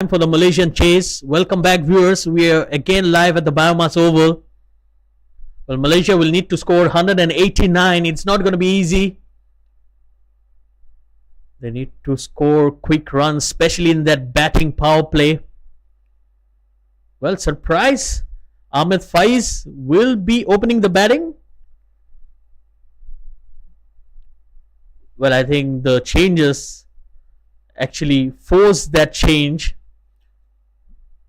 For the Malaysian chase. Welcome back, viewers. We are again live at the BAYUEMAS Oval. Well, Malaysia will need to score 189. It's not going to be easy. They need to score quick runs, especially in that batting power play. Well, surprise. Faiz will be opening the batting. Well, I think the changes actually forced that change.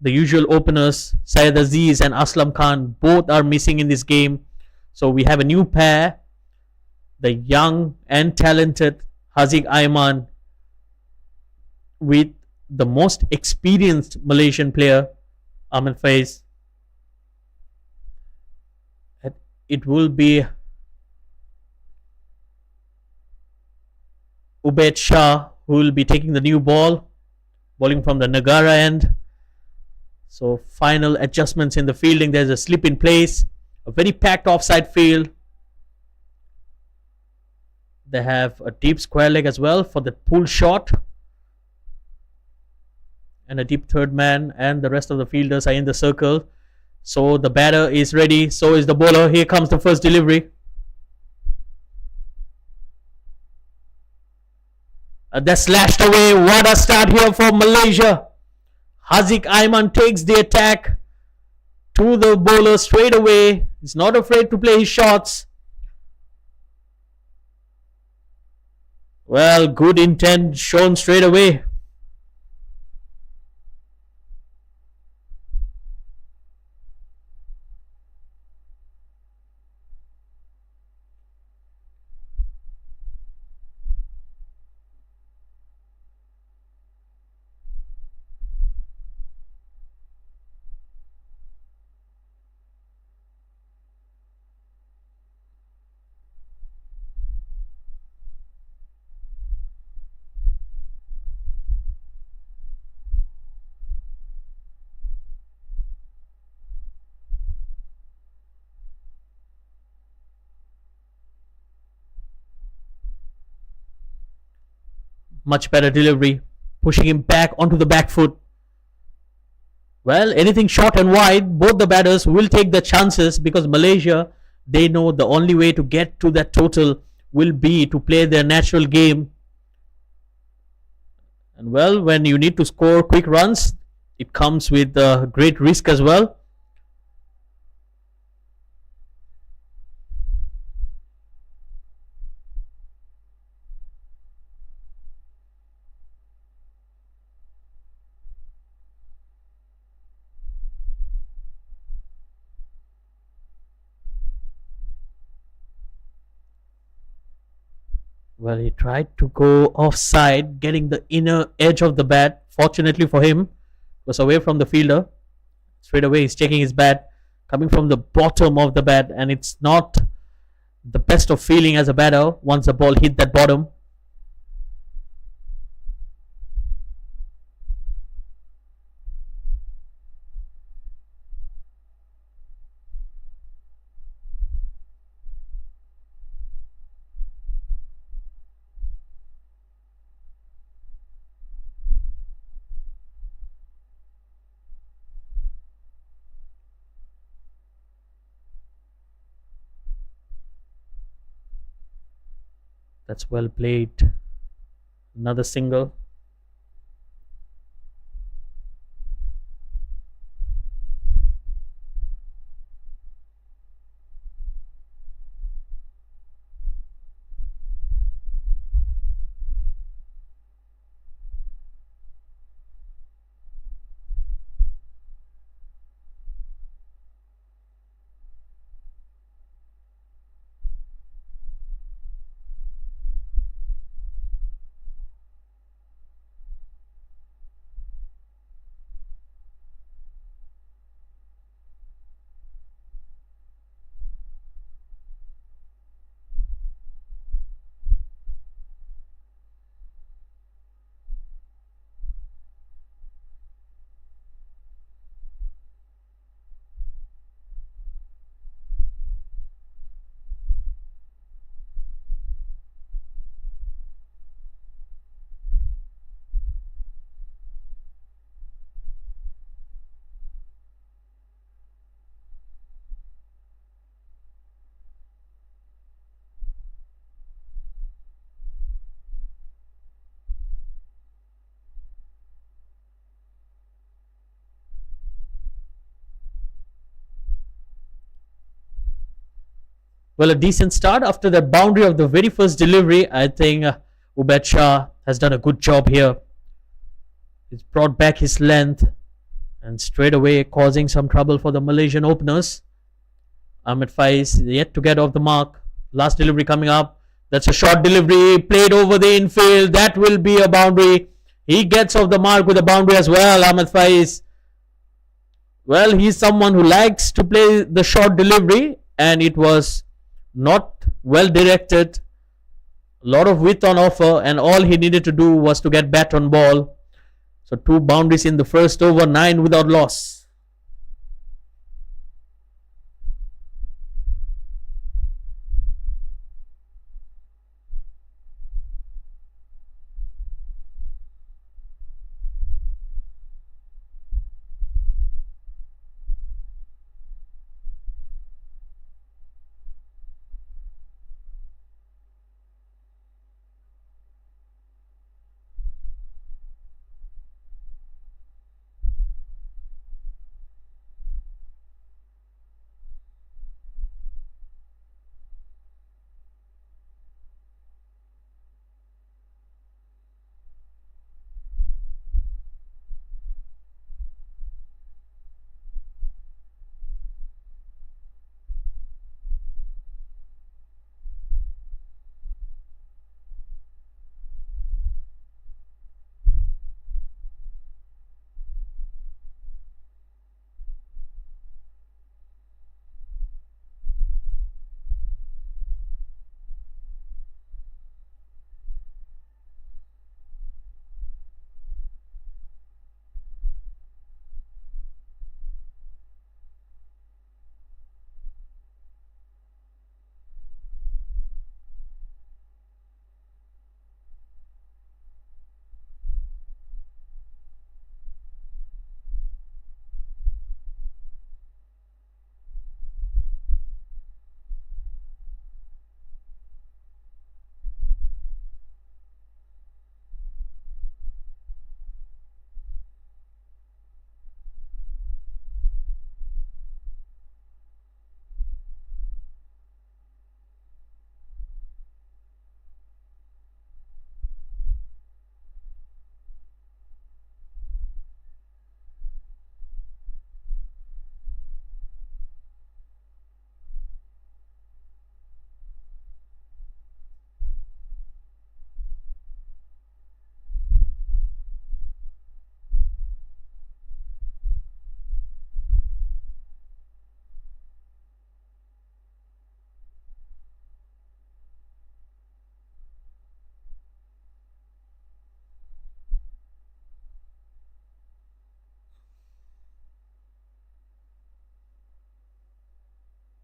The usual openers, Syed Aziz and Aslam Khan, both are missing in this game. So we have a new pair, the young and talented Haziq Aiman with the most experienced Malaysian player, Faiz. It will be Ubaid Shah who will be taking the new ball, bowling from the Negara end. So final adjustments in the fielding. There's a slip in place, a very packed offside field. They have a deep square leg as well for the pull shot, and a deep third man, and the rest of the fielders are in the circle. So the batter is ready, so is the bowler. Here comes the first delivery. That's slashed away. What a start here for Malaysia. Haziq Aiman takes the attack to the bowler straight away. He's not afraid to play his shots. Well, good intent shown straight away. Much better delivery, pushing him back onto the back foot. Well, anything short and wide, both the batters will take the chances because Malaysia, they know the only way to get to that total will be to play their natural game. And well, when you need to score quick runs, it comes with great risk as well. Well, he tried to go offside, getting the inner edge of the bat. Fortunately for him, it was away from the fielder. Straight away, he's checking his bat, coming from the bottom of the bat, and it's not the best of feeling as a batter once the ball hit that bottom. That's well played. Another single. Well, a decent start after the boundary of the very first delivery. I think Ubaid Shah has done a good job here. He's brought back his length and straight away causing some trouble for the Malaysian openers. Ahmed Faiz yet to get off the mark. Last delivery coming up. That's a short delivery played over the infield. That will be a boundary. He gets off the mark with a boundary as well, Ahmed Faiz. Well, he's someone who likes to play the short delivery, and it was not well directed. A lot of width on offer, and all he needed to do was to get bat on ball. So 2 boundaries in the first over, 9 without loss.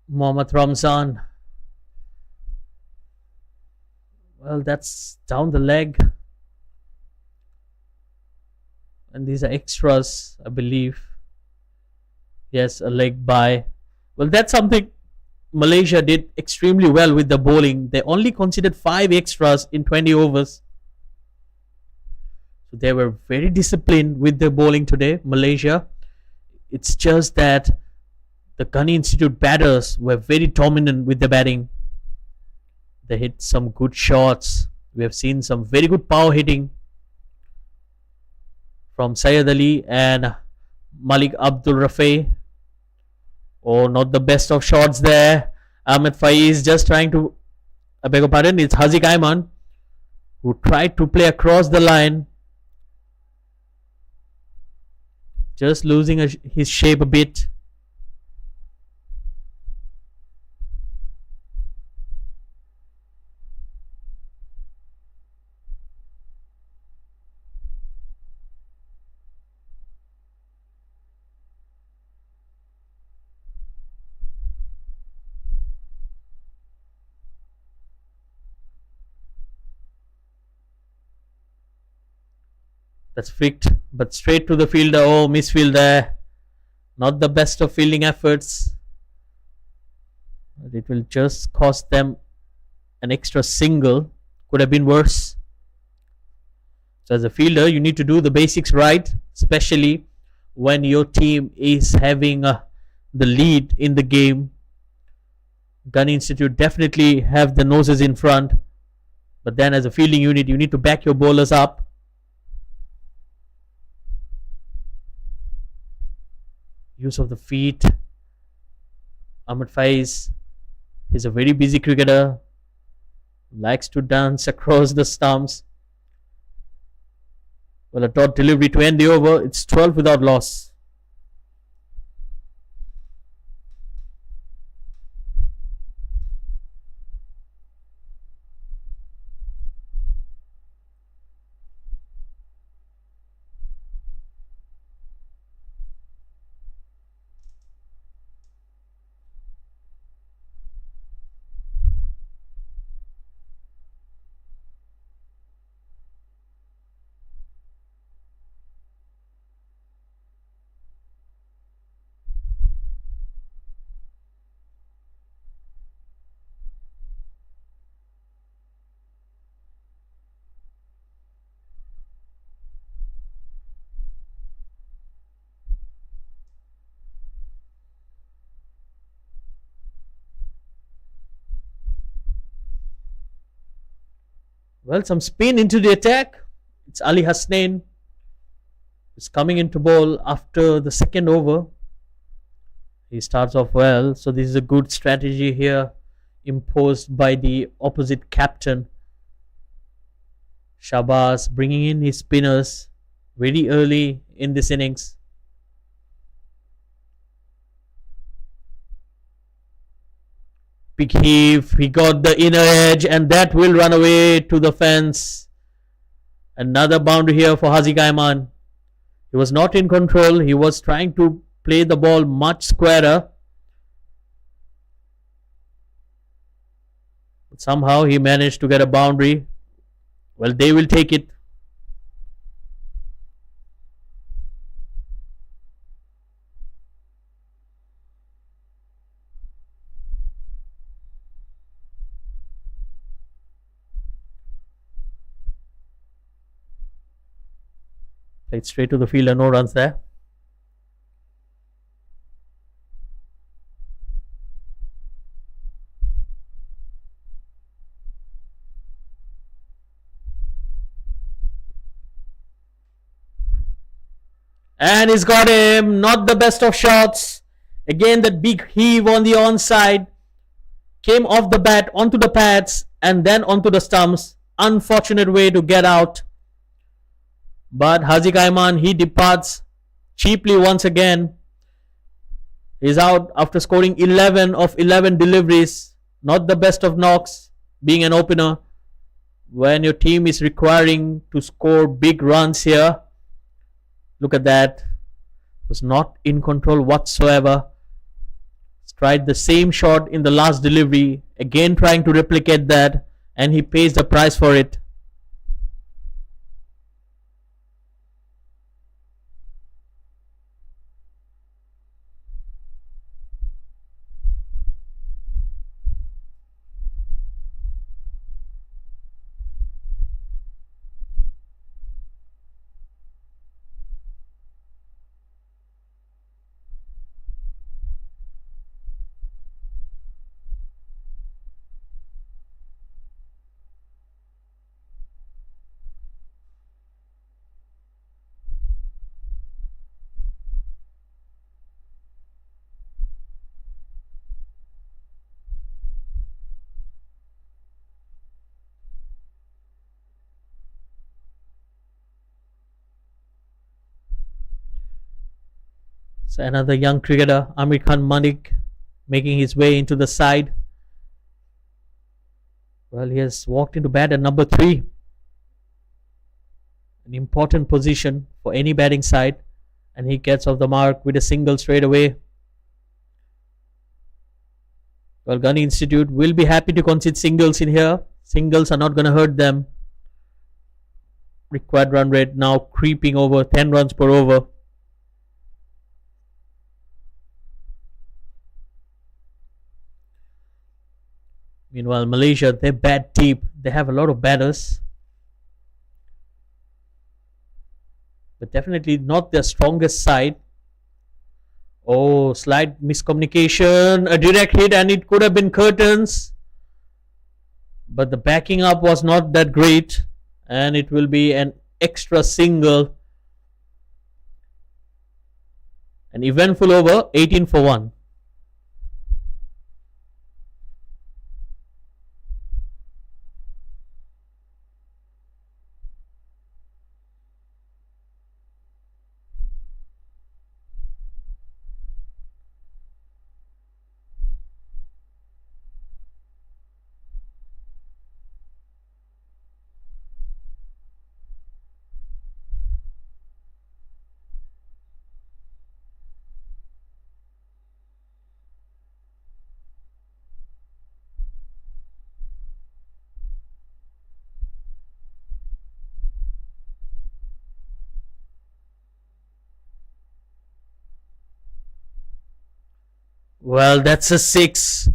Mohammad Ramzan. Well, that's down the leg. And these are extras, I believe. Yes, a leg by. Well, that's something Malaysia did extremely well with the bowling. They only conceded 5 extras in 20 overs. So they were very disciplined with their bowling today, Malaysia. It's just that the Ghani Institute batters were very dominant with the batting. They hit some good shots. We have seen some very good power hitting from Syed Ali and Malik Abdul Rafi. Oh, not the best of shots there. Ahmed Faiz just trying to, I beg your pardon, it's Haziq Ayman who tried to play across the line. Just losing his shape a bit. That's flicked, but straight to the fielder. Oh, misfield there. Not the best of fielding efforts. But it will just cost them an extra single. Could have been worse. So as a fielder, you need to do the basics right, especially when your team is having the lead in the game. Ghani Institute definitely have the noses in front, but then as a fielding unit, you need to back your bowlers up. Use of the feet. Mca Faiz is a very busy cricketer, likes to dance across the stumps. Well, a dot delivery to end the over. It's 12 without loss. Well, some spin into the attack. It's Ali Hasnain who's coming into bowl after the second over. He starts off well, so this is a good strategy here imposed by the opposite captain. Shabazz bringing in his spinners very early in this innings. Big heave, he got the inner edge, and that will run away to the fence. Another boundary here for Haziq Aiman. He was not in control, he was trying to play the ball much squarer. But somehow he managed to get a boundary. Well, they will take it. Played straight to the fielder, no runs there. And he's got him. Not the best of shots. Again, that big heave on the onside. Came off the bat onto the pads and then onto the stumps. Unfortunate way to get out. But Haziq Aiman, he departs cheaply once again. He's out after scoring 11 of 11 deliveries. Not the best of knocks being an opener. When your team is requiring to score big runs here. Look at that. Was not in control whatsoever. Tried the same shot in the last delivery. Again trying to replicate that. And he pays the price for it. So another young cricketer, Amir Khan Malik, making his way into the side. Well, he has walked into bat at number 3. An important position for any batting side. And he gets off the mark with a single straight away. Well, Ghani Institute will be happy to concede singles in here. Singles are not going to hurt them. Required run rate now creeping over 10 runs per over. Meanwhile, Malaysia, they bat deep. They have a lot of batters. But definitely not their strongest side. Oh, slight miscommunication, a direct hit, and it could have been curtains, but the backing up was not that great, and it will be an extra single. An eventful over, 18 for 1. Well, that's a 6.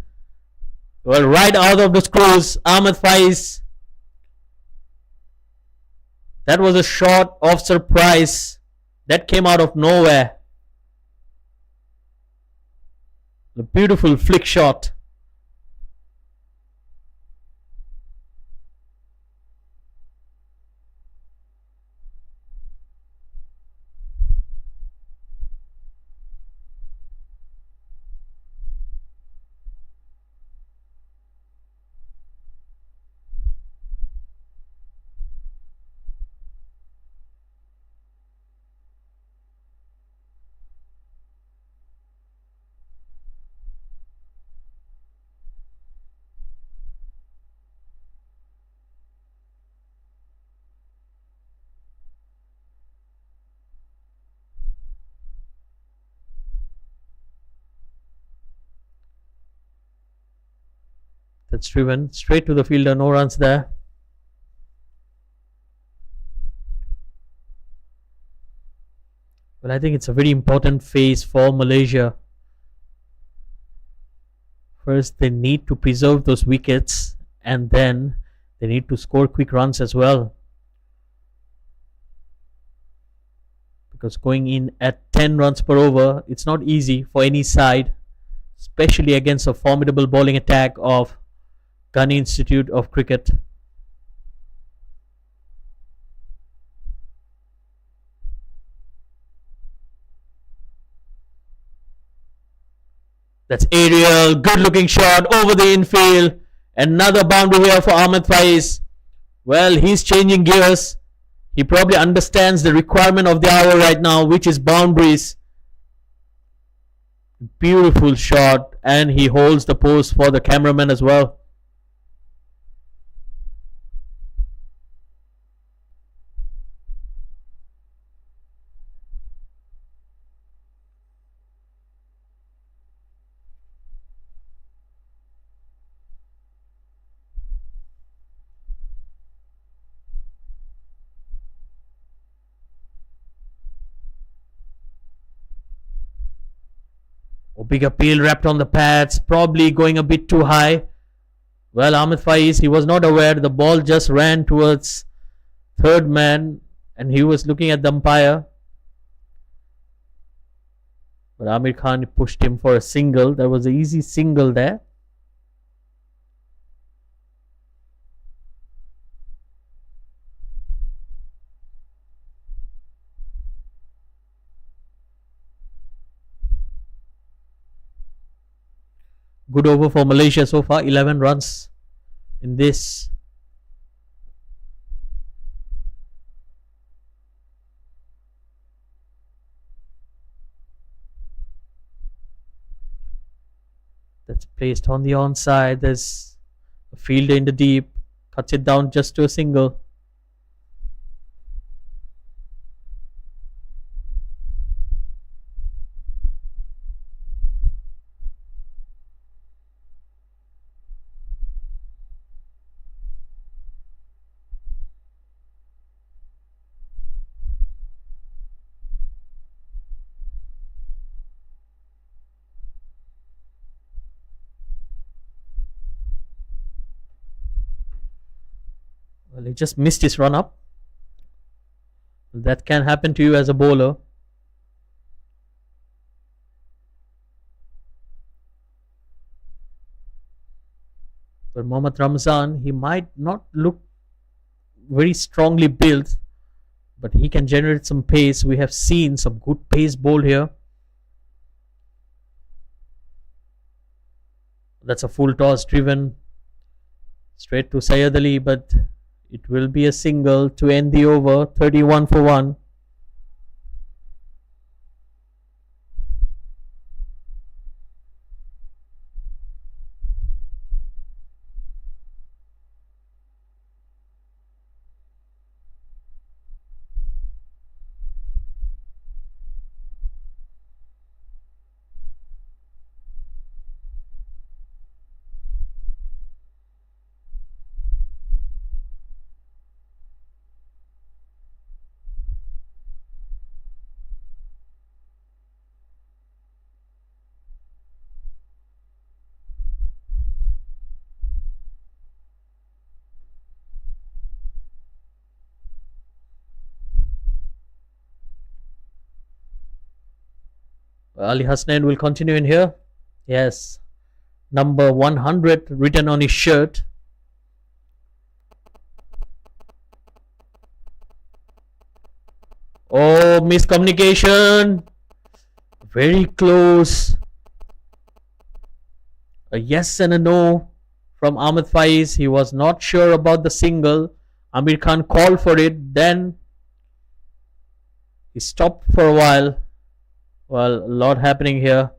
Well, right out of the screws, Ahmed Faiz. That was a shot of surprise that came out of nowhere. A beautiful flick shot. That's driven straight to the fielder, no runs there. Well, I think it's a very important phase for Malaysia. First, they need to preserve those wickets, and then they need to score quick runs as well. Because going in at 10 runs per over, it's not easy for any side, especially against a formidable bowling attack of Ghani Institute of Cricket. That's aerial, good looking shot over the infield. Another boundary here for Ahmed Faiz. Well, he's changing gears. He probably understands the requirement of the hour right now, which is boundaries. Beautiful shot, and he holds the post for the cameraman as well. Big appeal wrapped on the pads, probably going a bit too high. Well, Ahmed Faiz, he was not aware. The ball just ran towards third man, and he was looking at the umpire. But Amir Khan pushed him for a single. There was an easy single there. Good over for Malaysia so far, 11 runs in this. That's placed on the onside. There's a fielder in the deep, cuts it down just to a single. Well, he just missed his run up. That can happen to you as a bowler. But Mohammad Ramzan, he might not look very strongly built, but he can generate some pace. We have seen some good pace ball here. That's a full toss driven straight to Syed Ali, but it will be a single to end the over. 31 for 1. Ali Hasnain will continue in here. Yes, number 100 written on his shirt. Oh, miscommunication. Very close. A yes and a no from Ahmed Faiz. He was not sure about the single. Amir Khan called for it. Then he stopped for a while. Well, a lot happening here.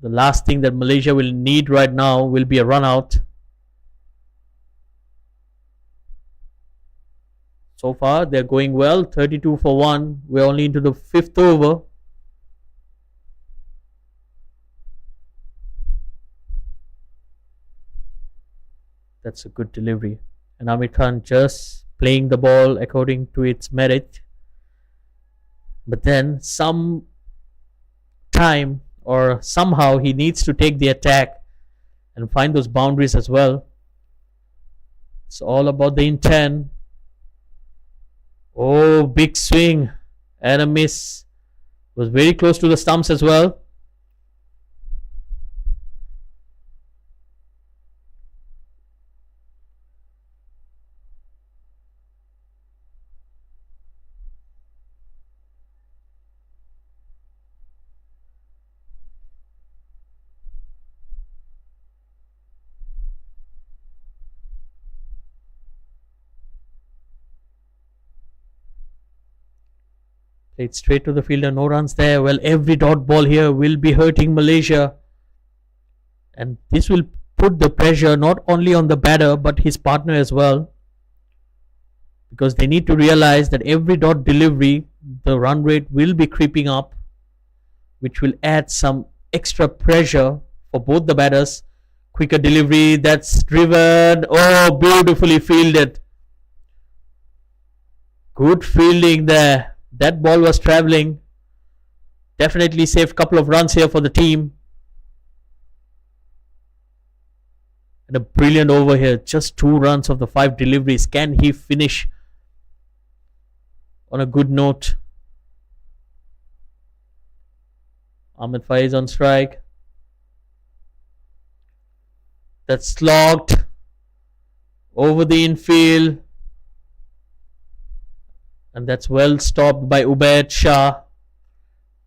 The last thing that Malaysia will need right now will be a run out. So far, they're going well. 32 for 1. We're only into the 5th over. That's a good delivery. And Amir Khan just playing the ball according to its merit. But then some time or somehow he needs to take the attack and find those boundaries as well. It's all about the intent. Oh, big swing and a miss. Was very close to the stumps as well. Played straight to the fielder, no runs there. Well, every dot ball here will be hurting Malaysia. And this will put the pressure not only on the batter but his partner as well. Because they need to realize that every dot delivery, the run rate will be creeping up, which will add some extra pressure for both the batters. Quicker delivery, that's driven. Oh, beautifully fielded. Good fielding there. That ball was travelling. Definitely saved a couple of runs here for the team. And a brilliant over here. Just 2 runs of the 5 deliveries. Can he finish on a good note? Ahmed Faiz on strike. That's slogged over the infield. And that's well stopped by Ubaid Shah.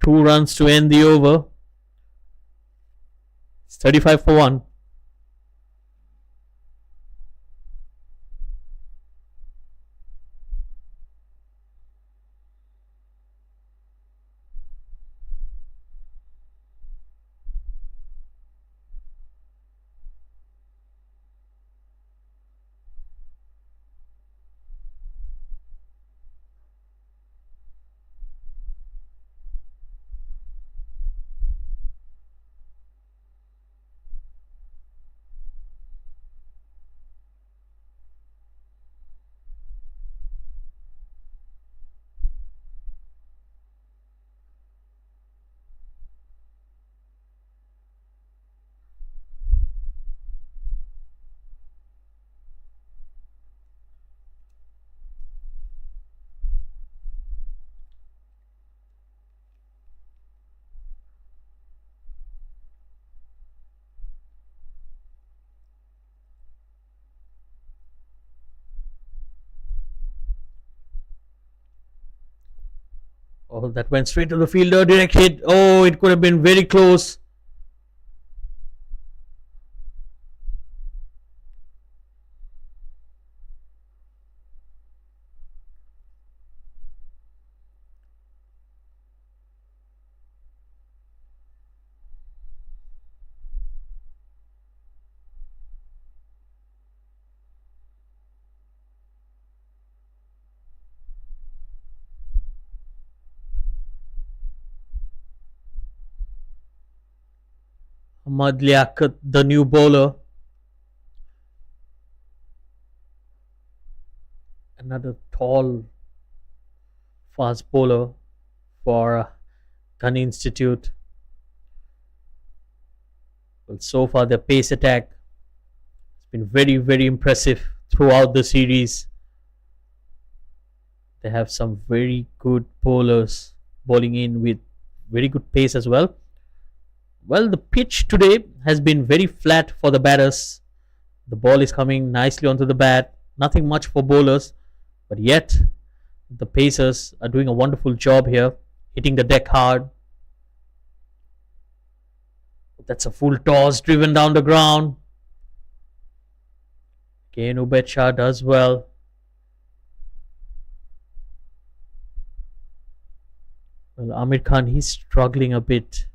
2 runs to end the over. It's 35 for 1. Oh, that went straight to the fielder. Direct hit. Oh, it could have been very close. Ahmad Liaquat, the new bowler. Another tall, fast bowler for Ghani Institute. Well, so far the pace attack has been very, very impressive throughout the series. They have some very good bowlers bowling in with very good pace as well. Well, the pitch today has been very flat for the batters. The ball is coming nicely onto the bat. Nothing much for bowlers, but yet the pacers are doing a wonderful job here, hitting the deck hard. That's a full toss driven down the ground. Mca does well. Well, Amir Khan, he's struggling a bit.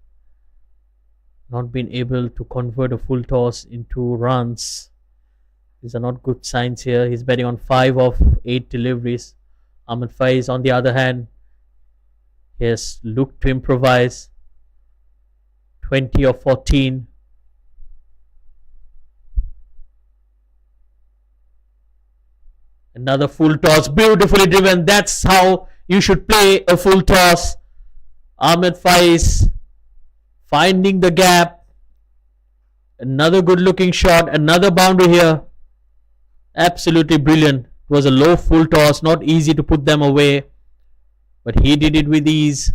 Not being able to convert a full toss into runs. These are not good signs here. He's betting on 5 of 8 deliveries. Ahmed Faiz, on the other hand, he has looked to improvise. 20 of 14. Another full toss, beautifully driven. That's how you should play a full toss. Ahmed Faiz finding the gap. Another good looking shot. Another boundary here. Absolutely brilliant. It was a low full toss. Not easy to put them away. But he did it with ease.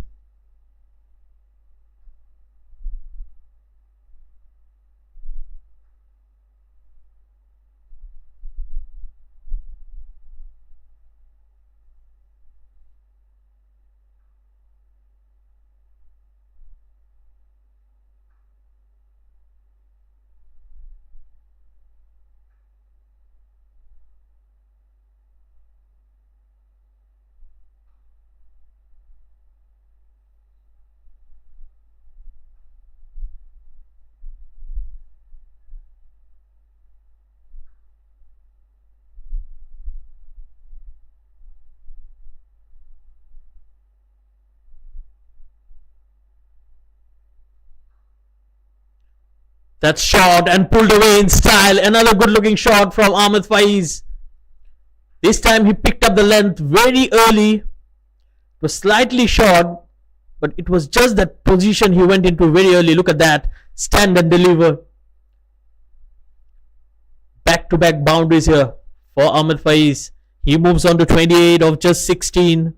That's shot and pulled away in style. Another good looking shot from Ahmed Faiz. This time he picked up the length very early. It was slightly short, but it was just that position he went into very early. Look at that. Stand and deliver. Back to back boundaries here for Ahmed Faiz. He moves on to 28 of just 16.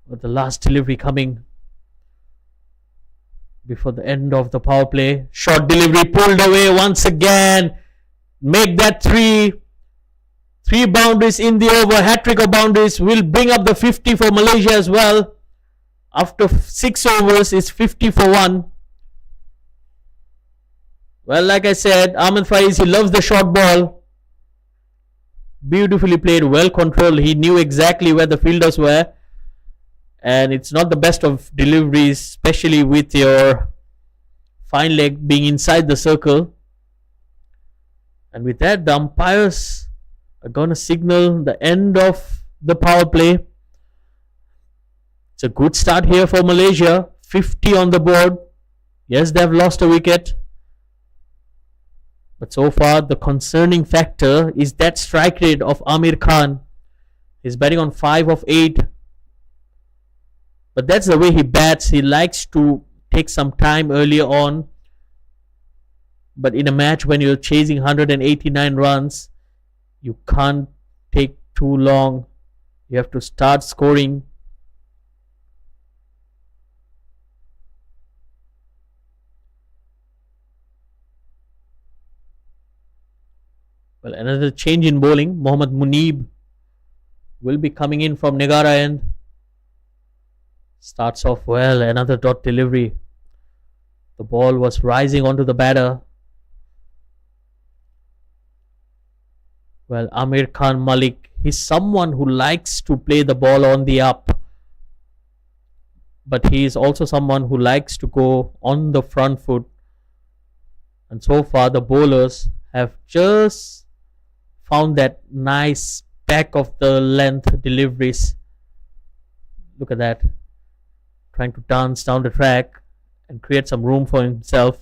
With the last delivery coming before the end of the power play. Short delivery pulled away once again. Make that 3. 3 boundaries in the over. Hat-trick of boundaries will bring up the 50 for Malaysia as well. After 6 overs, it's 50 for 1. Well, like I said, Ahmed Faiz, he loves the short ball. Beautifully played, well controlled. He knew exactly where the fielders were. And it's not the best of deliveries, especially with your fine leg being inside the circle. And with that, the umpires are going to signal the end of the power play. It's a good start here for Malaysia. 50 on the board. Yes, they've lost a wicket. But so far, the concerning factor is that strike rate of Amir Khan. He's batting on 5 of 8. But that's the way he bats. He likes to take some time earlier on. But in a match when you're chasing 189 runs, you can't take too long. You have to start scoring. Well, another change in bowling. Mohammad Munib will be coming in from Negara end. Starts off well. Another dot delivery. The ball was rising onto the batter. Well, Amir Khan Malik, he's someone who likes to play the ball on the up. But he is also someone who likes to go on the front foot. And so far, the bowlers have just found that nice back of the length deliveries. Look at that. Trying to dance down the track and create some room for himself.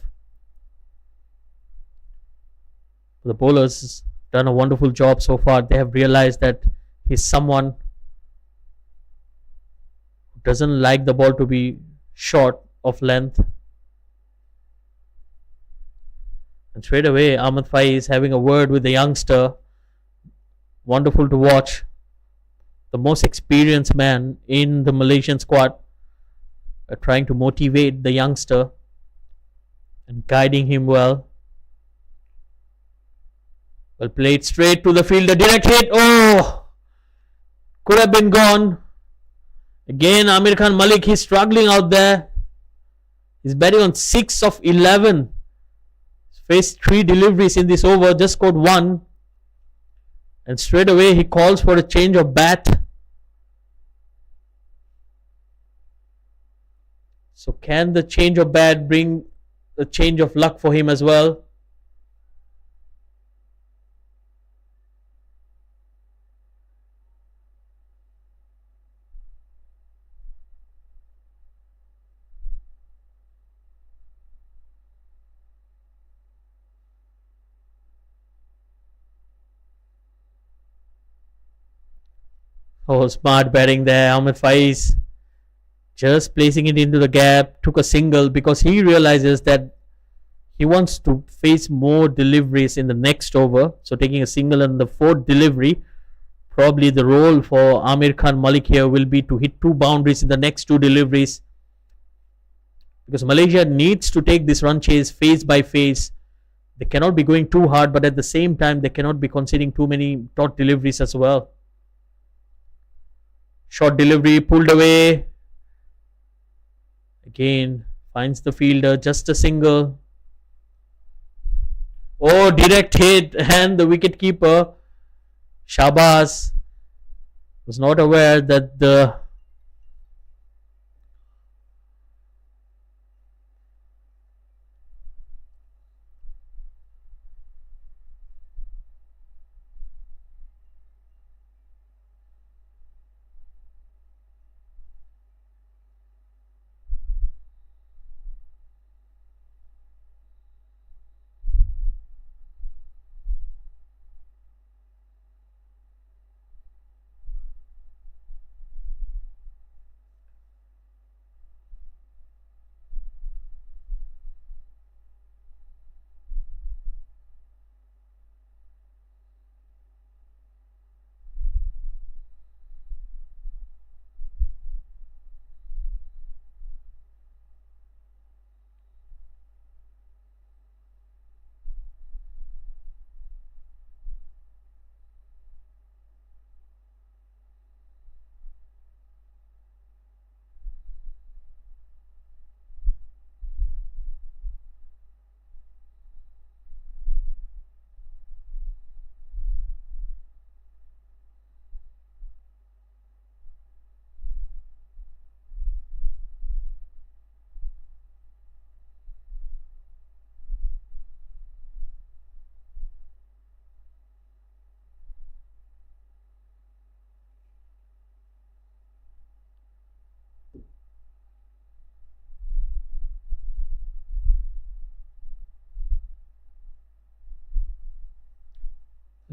The bowlers done a wonderful job so far. They have realized that he's someone who doesn't like the ball to be short of length. And straight away, Ahmed Faiz is having a word with the youngster. Wonderful to watch. The most experienced man in the Malaysian squad trying to motivate the youngster and guiding him well. Well played straight to the fielder. Direct hit. Oh! Could have been gone. Again, Amir Khan Malik, he's struggling out there. He's batting on 6 of 11. Faced 3 deliveries in this over. Just scored 1. And straight away, he calls for a change of bat. So can the change of bat bring a change of luck for him as well? Oh, smart batting there, Ahmed Faiz. Just placing it into the gap, took a single because he realizes that he wants to face more deliveries in the next over. So taking a single in the 4th delivery, probably the role for Amir Khan Malik here will be to hit 2 boundaries in the next 2 deliveries. Because Malaysia needs to take this run chase phase by phase. They cannot be going too hard, but at the same time, they cannot be conceding too many dot deliveries as well. Short delivery, pulled away. Again, finds the fielder, just a single. Oh, direct hit, and the wicket keeper, Shahbaz, was not aware that the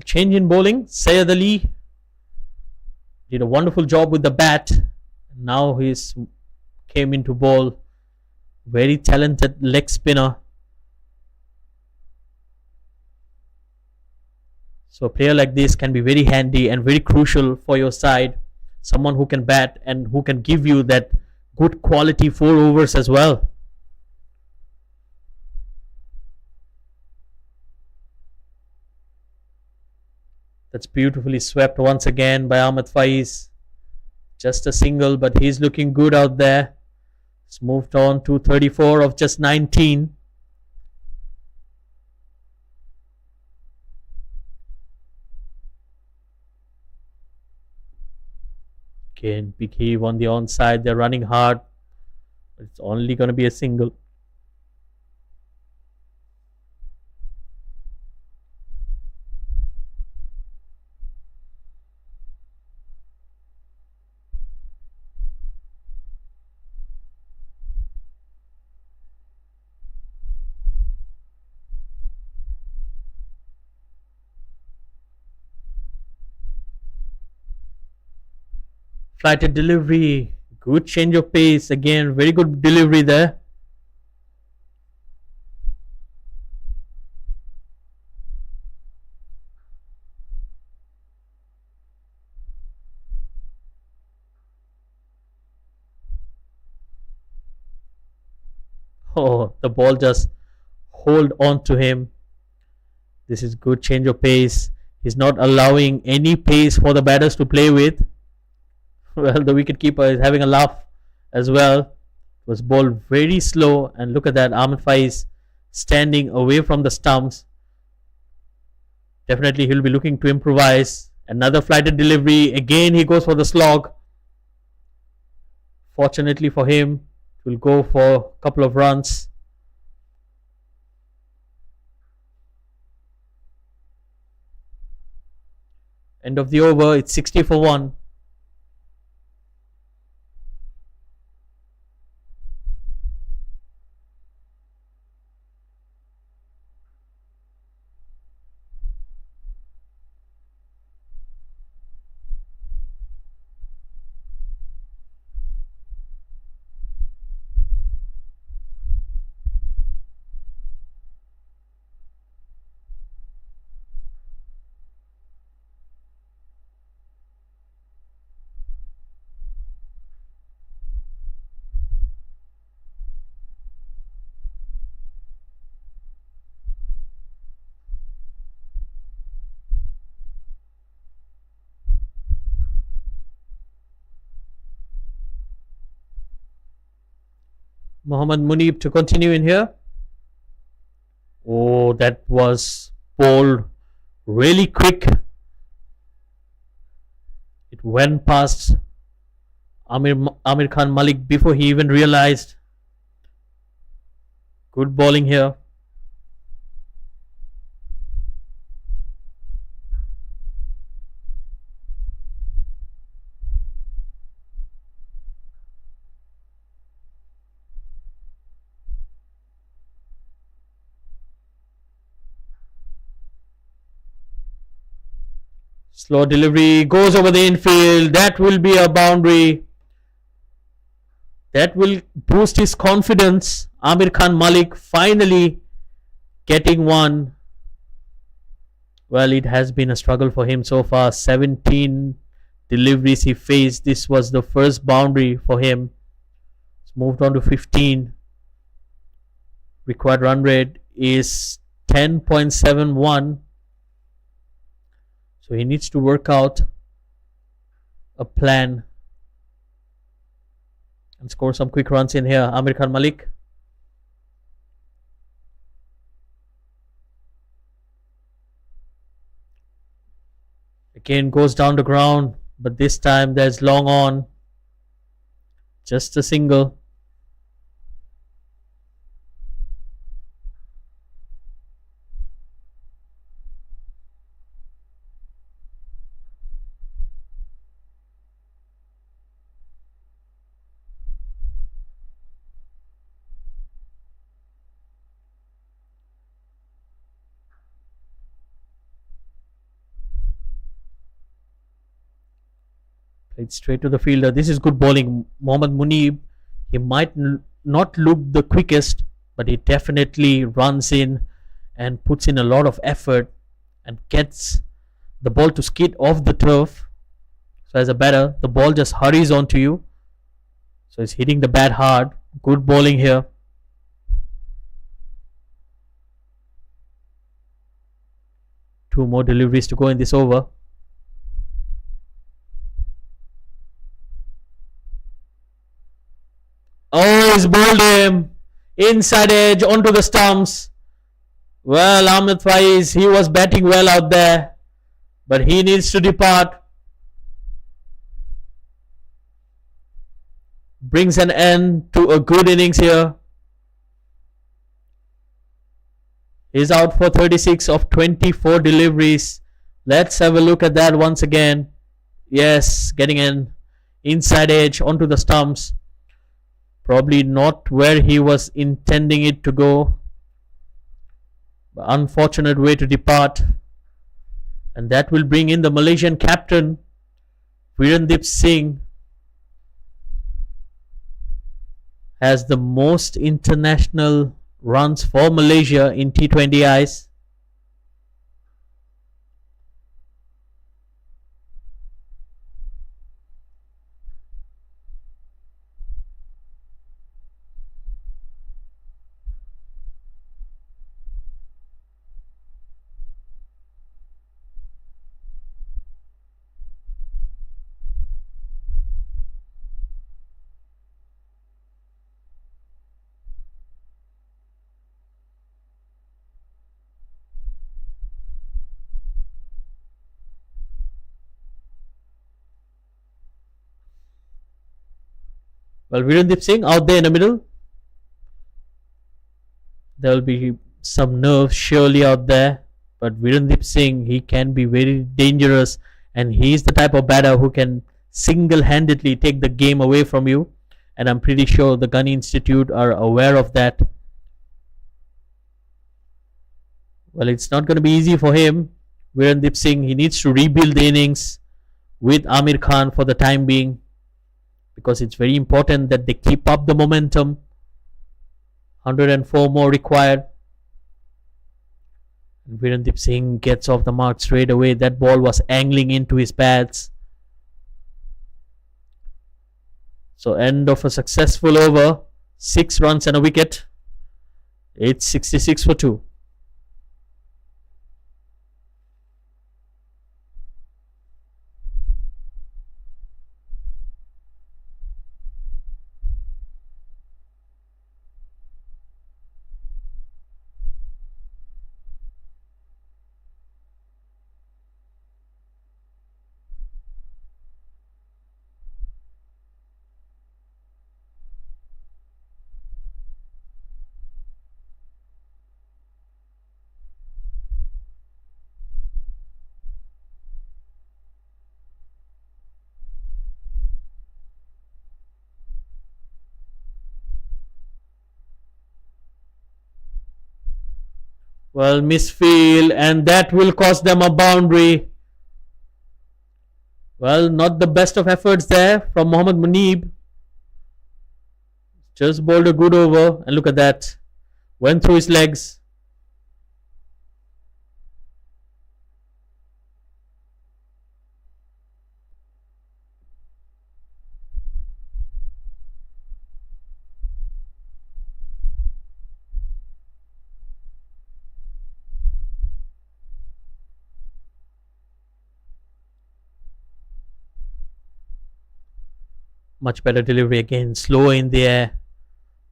change in bowling. Syed Ali did a wonderful job with the bat. Now he's came into bowl. Very talented leg spinner. So a player like this can be very handy and very crucial for your side. Someone who can bat and who can give you that good quality 4 overs as well. That's beautifully swept once again by Ahmed Faiz. Just a single, but he's looking good out there. It's moved on to 34 of just 19. Again, big heave on the onside. They're running hard. But it's only going to be a single. Flighted delivery. Good change of pace. Again, very good delivery there. Oh, the ball just hold on to him. This is good change of pace. He's not allowing any pace for the batters to play with. Well, the wicketkeeper is having a laugh as well. It was bowled very slow, and look at that. Ahmed Faiz standing away from the stumps. Definitely he'll be looking to improvise. Another flighted delivery. Again, he goes for the slog. Fortunately for him, it will go for a couple of runs. End of the over. It's 60 for 1. Mohammad Munib to continue in here. Oh, that was bowled really quick. It went past Amir Khan Malik before he even realized. Good bowling here. Slow delivery, goes over the infield. That will be a boundary. That will boost his confidence. Amir Khan Malik finally getting one. Well, it has been a struggle for him so far. 17 deliveries he faced. This was the first boundary for him. It's moved on to 15. Required run rate is 10.71. So he needs to work out a plan and score some quick runs in here. Amir Khan Malik. Again goes down the ground, but this time there's long on. Just a single. Played straight to the fielder. This is good bowling. Mohammad Munib, he might not look the quickest, but he definitely runs in and puts in a lot of effort and gets the ball to skid off the turf. So as a batter, the ball just hurries onto you. So he's hitting the bat hard. Good bowling here. Two more deliveries to go in this over. Oh, he's bowled him. Inside edge onto the stumps. Well, Ahmed Faiz, he was batting well out there. But he needs to depart. Brings an end to a good innings here. He's out for 36 of 24 deliveries. Let's have a look at that once again. Yes, getting an inside edge onto the stumps. Probably not where he was intending it to go. But unfortunate way to depart. And that will bring in the Malaysian captain, Virendip Singh. Has the most international runs for Malaysia in T20 eyes. Well, Virendip Singh out there in the middle. There will be some nerves surely out there. But Virendip Singh, he can be very dangerous. And he's the type of batter who can single-handedly take the game away from you. And I'm pretty sure the Ghani Institute are aware of that. Well, it's not going to be easy for him. Virendip Singh, he needs to rebuild the innings with Amir Khan for the time being. Because it's very important that they keep up the momentum. 104 more required. Virendip Singh gets off the mark straight away. That ball was angling into his pads. So end of a successful over. 6 runs and a wicket. It's 66 for 2. Well, misfield, and that will cost them a boundary. Well, not the best of efforts there from Mohammad Munib. Just bowled a good over, and look at that. Went through his legs. Much better delivery again. Slow in the air.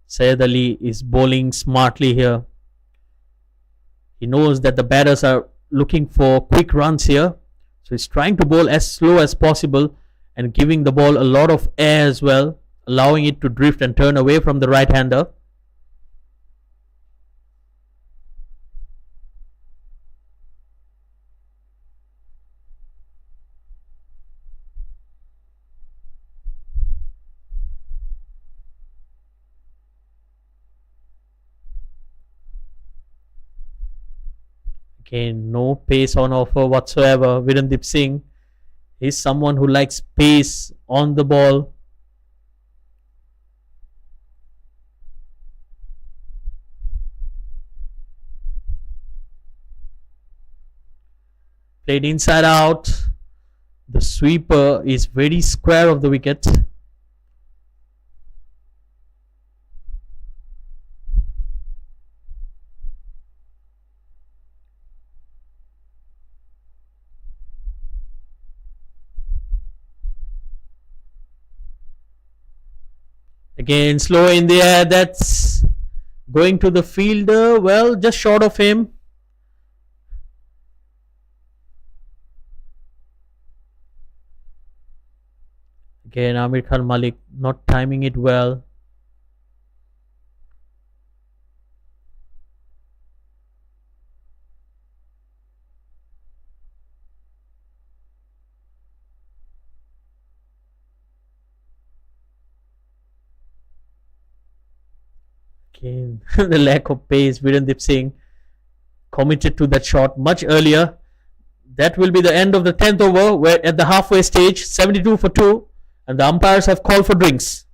Syed Ali is bowling smartly here. He knows that the batters are looking for quick runs here. So he's trying to bowl as slow as possible and giving the ball a lot of air as well, allowing it to drift and turn away from the right-hander. Again, no pace on offer whatsoever. Virendip Singh is someone who likes pace on the ball. Played inside out. The sweeper is very square of the wicket. Again, slow in the air. That's going to the fielder. Well, just short of him. Again, Amir Khan Malik not timing it well. Again, the lack of pace. Virendip Singh committed to that shot much earlier. That will be the end of the 10th over. We're at the halfway stage, 72 for 2, and the umpires have called for drinks.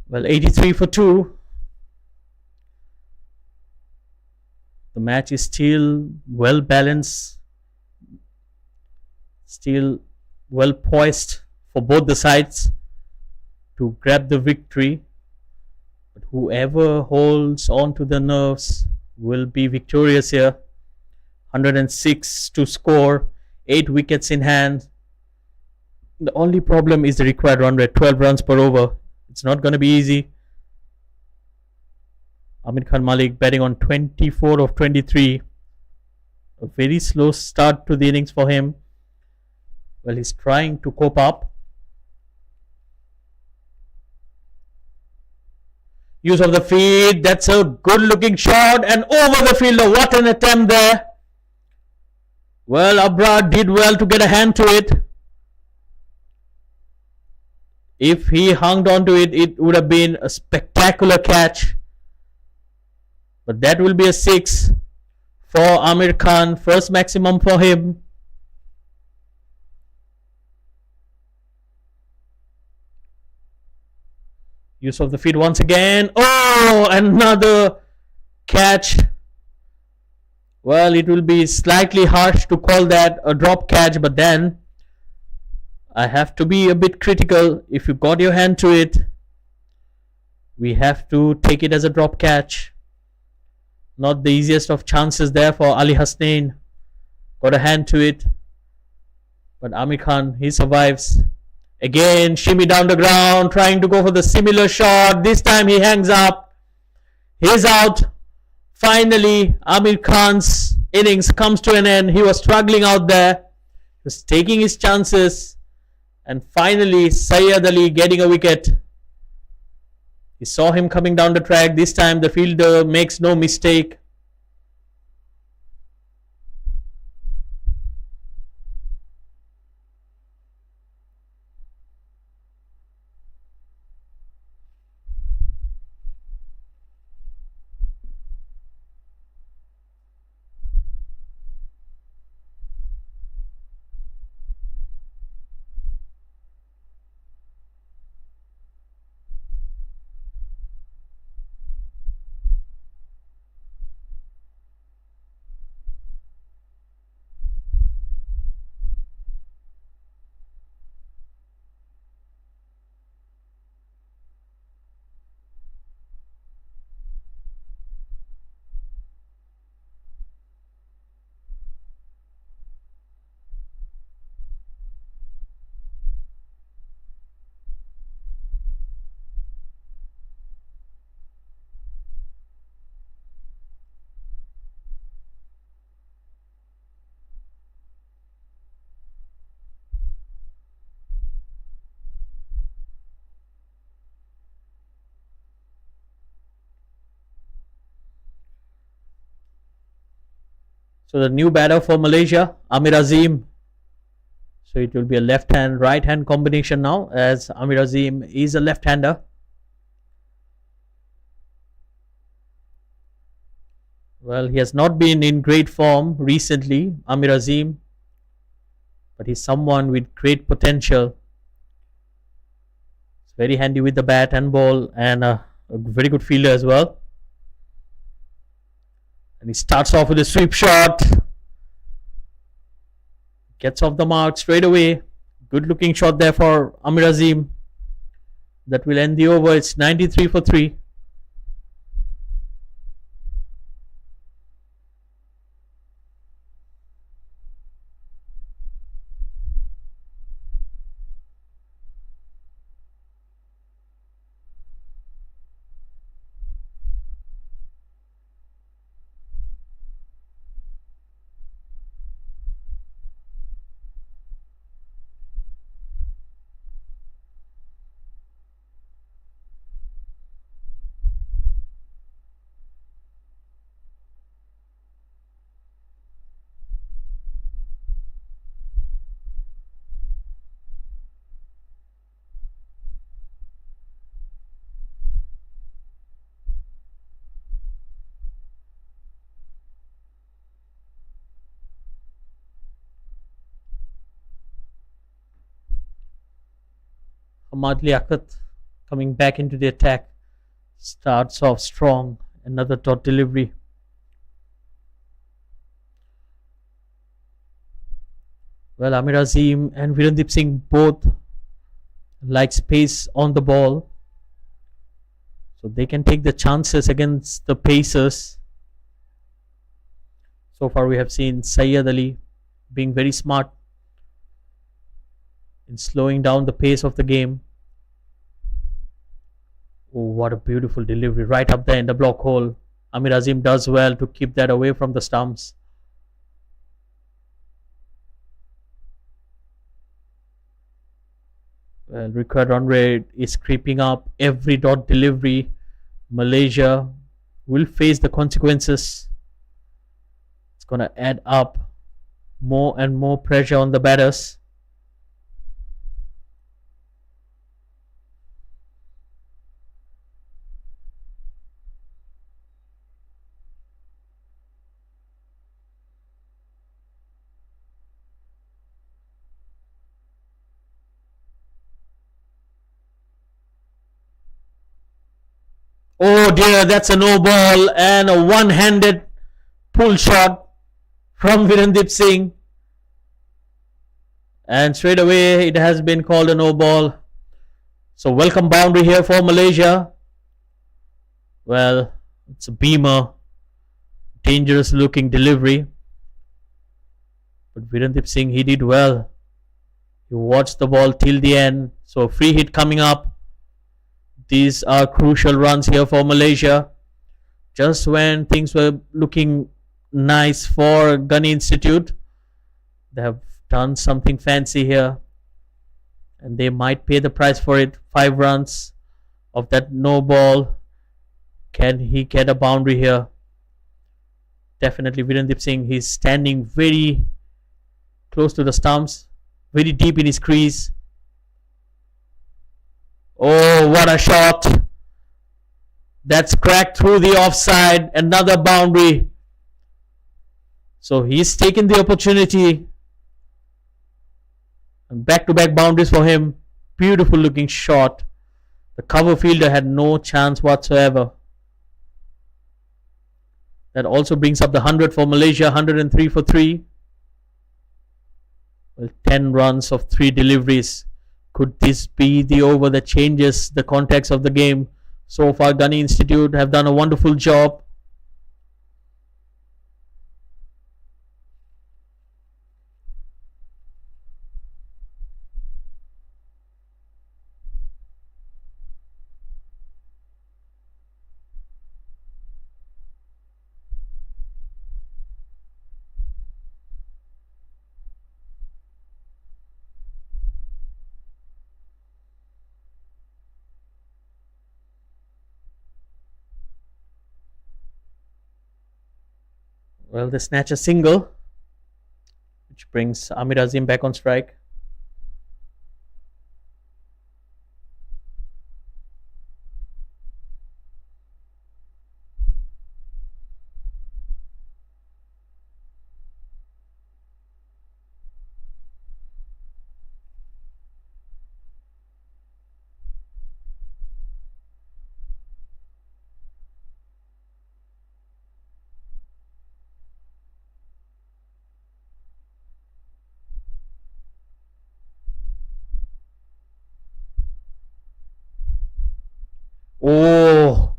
Well, 83 for 2. The match is still well balanced, still well poised for both the sides to grab the victory. But whoever holds on to the nerves will be victorious here. 106 to score, 8 wickets in hand. The only problem is the required run rate, 12 runs per over. It's not going to be easy. Amir Khan Malik batting on 24 of 23. A very slow start to the innings for him. Well, he's trying to cope up. Use of the feet. That's a good looking shot. And over the fielder. What an attempt there. Well, Abra did well to get a hand to it. If he hung on to it, it would have been a spectacular catch. But that will be a 6 for Amir Khan. First maximum for him. Use of the feet once again. Oh, another catch. Well, it will be slightly harsh to call that a drop catch, but then I have to be a bit critical. If you got your hand to it, we have to take it as a drop catch. Not the easiest of chances there for Ali Hasnain. Got a hand to it. But Amir Khan, he survives. Again, shimmy down the ground, trying to go for the similar shot. This time he hangs up. He's out. Finally, Amir Khan's innings comes to an end. He was struggling out there. He was taking his chances. And finally, Syed Ali getting a wicket. He saw him coming down the track. This time the fielder makes no mistake. So the new batter for Malaysia, Amir Azim. So it will be a left hand, right hand combination now, as Amir Azim is a left hander. Well, he has not been in great form recently, Amir Azim. But he's someone with great potential. It's very handy with the bat and ball, and a very good fielder as well. And he starts off with a sweep shot. Gets off the mark straight away. Good looking shot there for Amir Azim. That will end the over. It's 93 for 3. Hamad Liaquat coming back into the attack. Starts off strong. Another dot delivery. Well, Amir Azim and Virendip Singh both like space on the ball. So they can take the chances against the pacers. So far we have seen Sayyid Ali being very smart in slowing down the pace of the game. Oh, what a beautiful delivery right up there in the block hole. Amir Azim does well to keep that away from the stumps. Well, required run rate is creeping up. Every dot delivery, Malaysia will face the consequences. It's going to add up more and more pressure on the batters. Oh dear, that's a no ball and a one-handed pull shot from Virendip Singh. And straight away it has been called a no ball. So welcome boundary here for Malaysia. Well, it's a beamer. Dangerous looking delivery. But Virendip Singh, he did well. He watched the ball till the end. So free hit coming up. These are crucial runs here for Malaysia. Just when things were looking nice for Ghani Institute, they have done something fancy here. And they might pay the price for it. 5 runs of that no ball. Can he get a boundary here? Definitely Virendip Singh. He's standing very close to the stumps. Very deep in his crease. Oh, what a shot. That's cracked through the offside. Another boundary. So he's taken the opportunity. And back-to-back boundaries for him. Beautiful looking shot. The cover fielder had no chance whatsoever. That also brings up the 100 for Malaysia. 103 for 3. Well, 10 runs of 3 deliveries. Could this be the over that changes the context of the game? So far, Ghani Institute have done a wonderful job. Well, they snatch a single, which brings Amir Azim back on strike. Oh,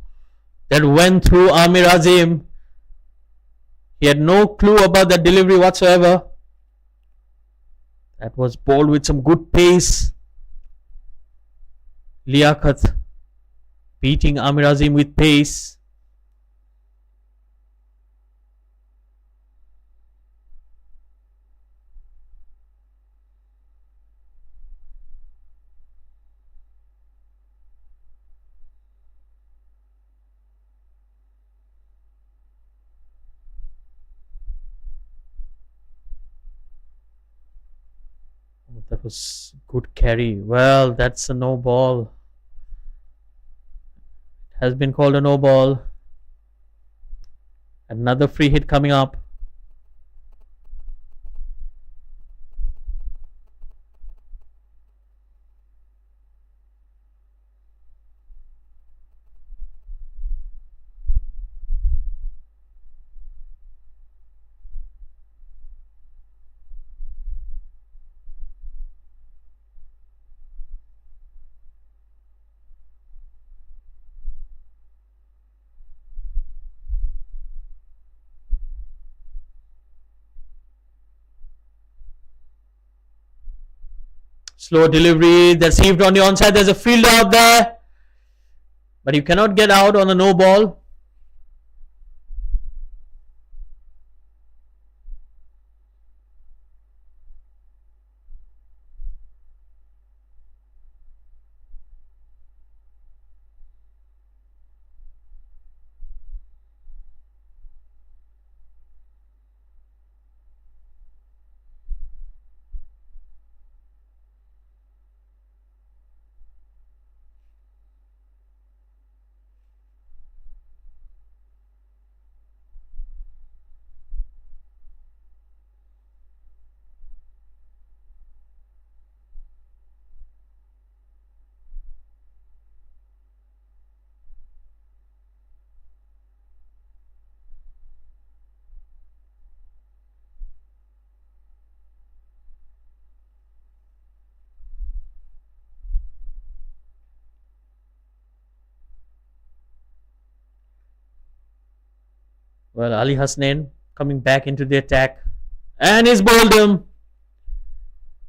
that went through Amir Azim. He had no clue about that delivery whatsoever. That was bowled with some good pace. Liaquat beating Amir Azim with pace. That was good carry. Well, that's a no ball. It has been called a no ball. Another free hit coming up. Slow delivery. That's heaved on the onside. There's a fielder out there. But you cannot get out on a no ball. Well, Ali Hasnain coming back into the attack. And he's bowled him.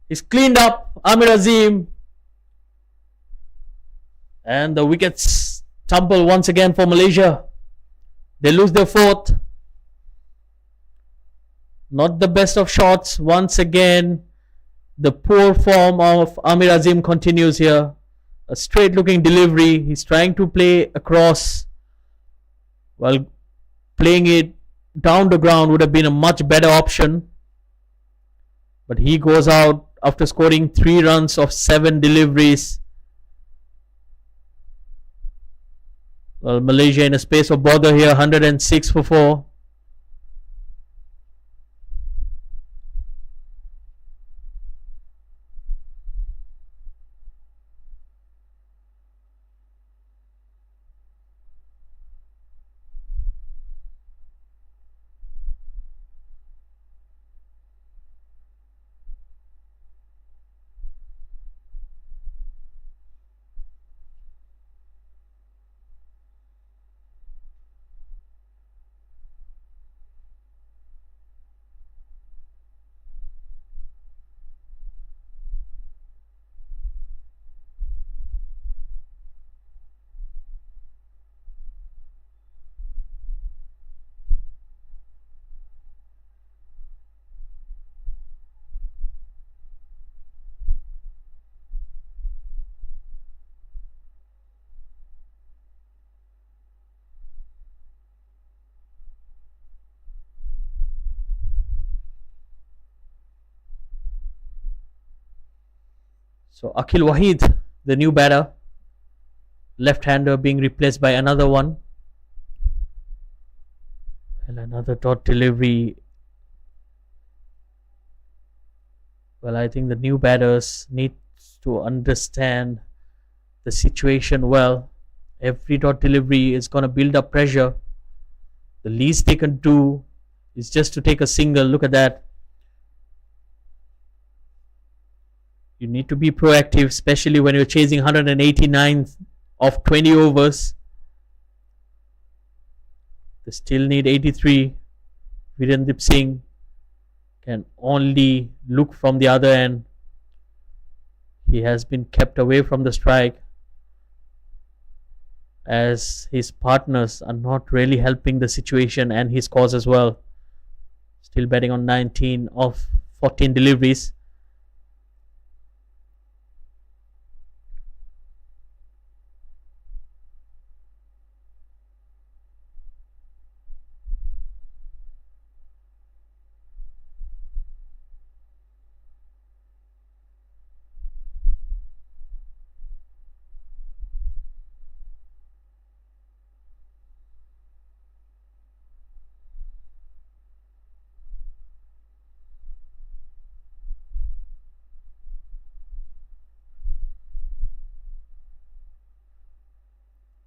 He's cleaned up Amir Azim. And the wickets tumble once again for Malaysia. They lose their fourth. Not the best of shots. Once again, the poor form of Amir Azim continues here. A straight looking delivery. He's trying to play across. Well, playing it down the ground would have been a much better option. But he goes out after scoring 3 runs of 7 deliveries. Well, Malaysia in a space of bother here, 106 for 4. So Akhil Wahid, the new batter, left-hander, being replaced by another one. And another dot delivery. Well, I think the new batters need to understand the situation well. Every dot delivery is going to build up pressure. The least they can do is just to take a single. Look at that. You need to be proactive, especially when you're chasing 189 of 20 overs. They still need 83. Virendip Singh can only look from the other end. He has been kept away from the strike as his partners are not really helping the situation and his cause as well. Still batting on 19 of 14 deliveries.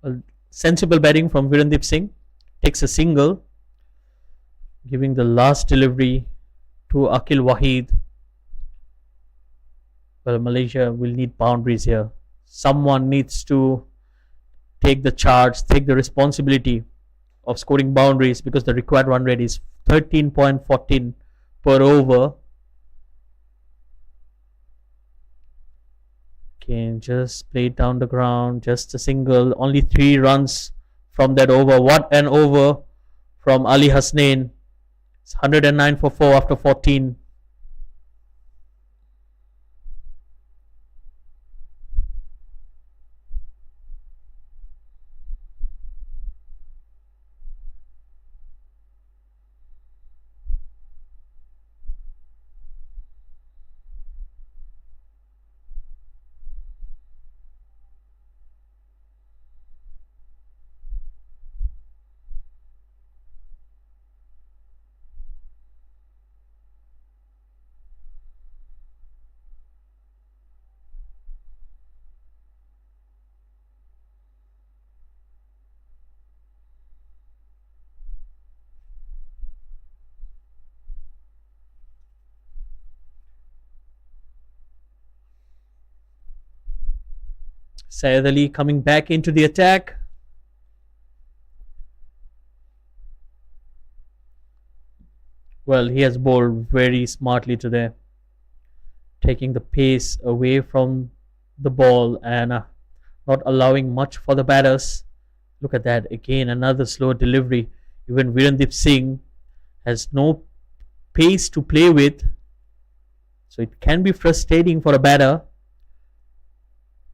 Well, sensible batting from Virendip Singh. Takes a single, giving the last delivery to Akhil Wahid. Well, Malaysia will need boundaries here. Someone needs to take the charge, take the responsibility of scoring boundaries, because the required run rate is 13.14 per over. Can just play it down the ground, just a single, only 3 runs from that over. What an over from Ali Hasnain. It's 109 for 4 after 14. Syed Ali coming back into the attack. Well, he has bowled very smartly today, taking the pace away from the ball and not allowing much for the batters. Look at that again, another slow delivery. Even Virendip Singh has no pace to play with, so it can be frustrating for a batter.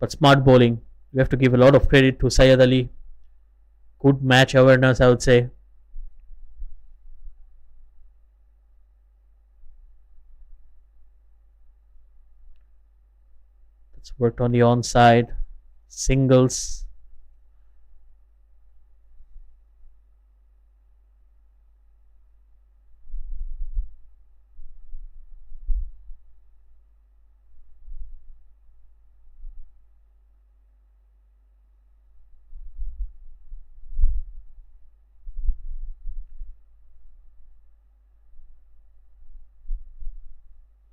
But smart bowling. We have to give a lot of credit to Syed Ali. Good match awareness, I would say. That's worked on the onside. Singles.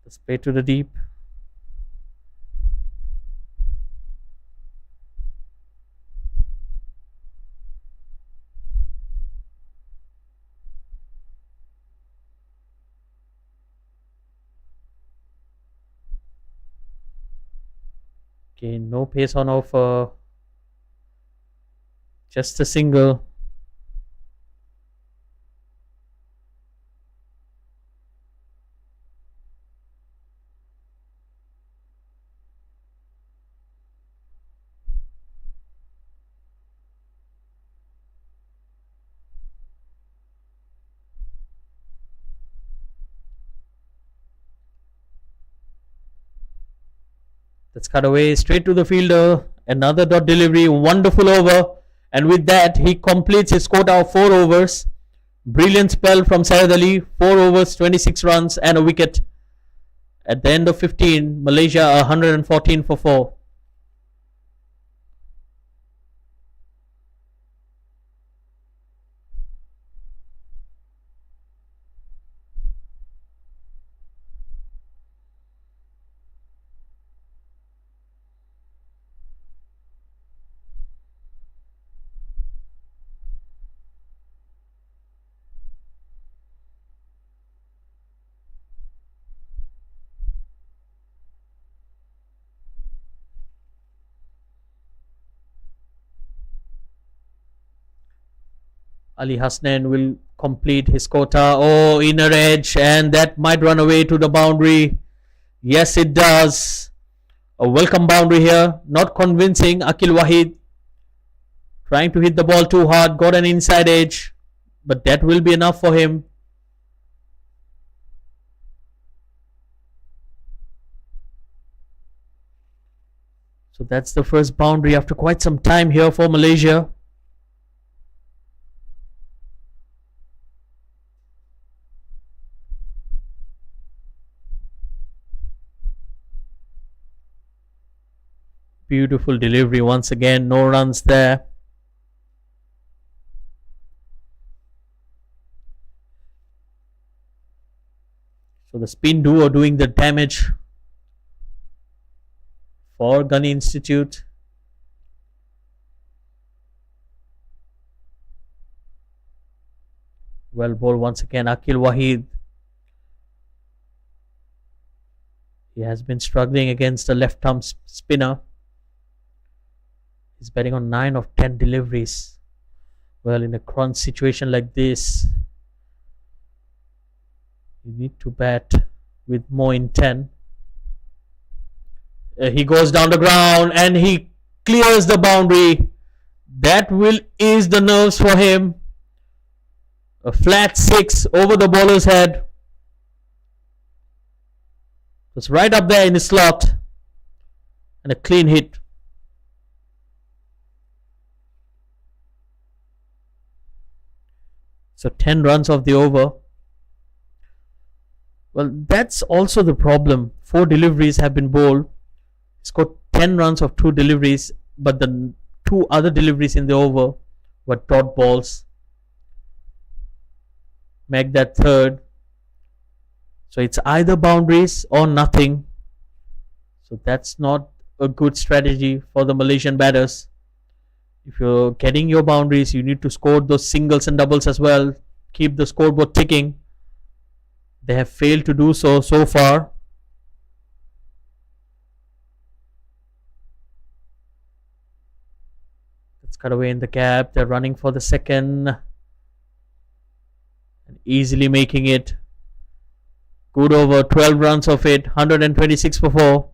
The spray to the deep. Okay, no pace on offer. Just a single. That's cut away straight to the fielder. Another dot delivery. Wonderful over. And with that, he completes his quota of 4 overs. Brilliant spell from Syed Ali. 4 overs, 26 runs, and a wicket. At the end of 15, Malaysia 114 for 4. Ali Hasnain will complete his quota. Oh, inner edge, and that might run away to the boundary. Yes, it does. A welcome boundary here. Not convincing. Akil Wahid trying to hit the ball too hard. Got an inside edge, but that will be enough for him. So that's the first boundary after quite some time here for Malaysia. Beautiful delivery once again. No runs there. So the spin duo doing the damage for Ghani Institute. Well bowled once again. Akil Wahid. He has been struggling against a left arm spinner. He's betting on 9 of 10 deliveries. Well, in a crunch situation like this, you need to bat with more intent. He goes down the ground and he clears the boundary. That will ease the nerves for him. A flat 6 over the bowler's head. It's right up there in the slot. And a clean hit. So 10 runs off the over. Well, that's also the problem. 4 deliveries have been bowled. He scored 10 runs of 2 deliveries, but the 2 other deliveries in the over were dot balls. Make that third. So it's either boundaries or nothing. So that's not a good strategy for the Malaysian batters. If you're getting your boundaries, you need to score those singles and doubles as well. Keep the scoreboard ticking. They have failed to do so far. Let's cut away in the gap. They're running for the second. And easily making it. Good over, 12 runs of it, 126 for 4.